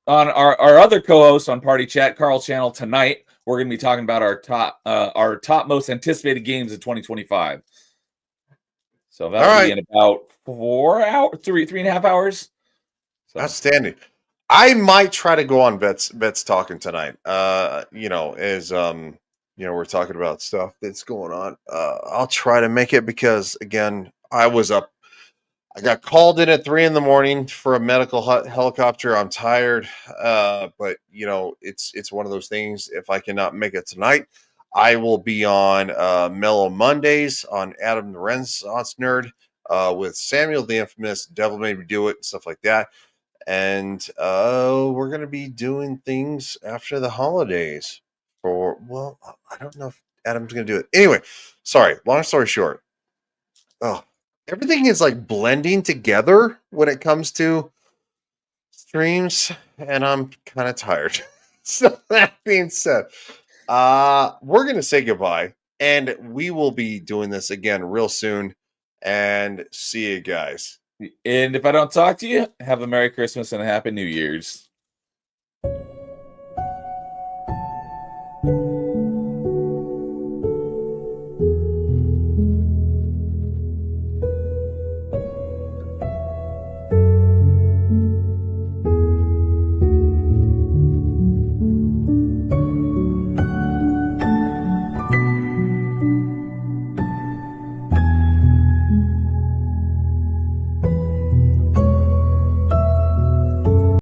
our other co-host on Party Chat, Carl's channel tonight. We're going to be talking about our top most anticipated games of 2025. So that'll be in about 4 hours, 3.5 hours. So. Outstanding. I might try to go on Vets Talking tonight. We're talking about stuff that's going on. I'll try to make it because again, I was up. I got called in at 3 a.m. for a medical helicopter. I'm tired, but it's one of those things. If I cannot make it tonight, I will be on Mellow Mondays on Adam the Renaissance Nerd with Samuel the Infamous, Devil Made Me Do It, stuff like that. And we're gonna be doing things after the holidays. I don't know if Adam's gonna do it. Anyway, sorry. Long story short. Everything is like blending together when it comes to streams, and I'm kind of tired. So that being said, we're gonna say goodbye, and we will be doing this again real soon. And see you guys. And if I don't talk to you, have a Merry Christmas and a Happy New Year's.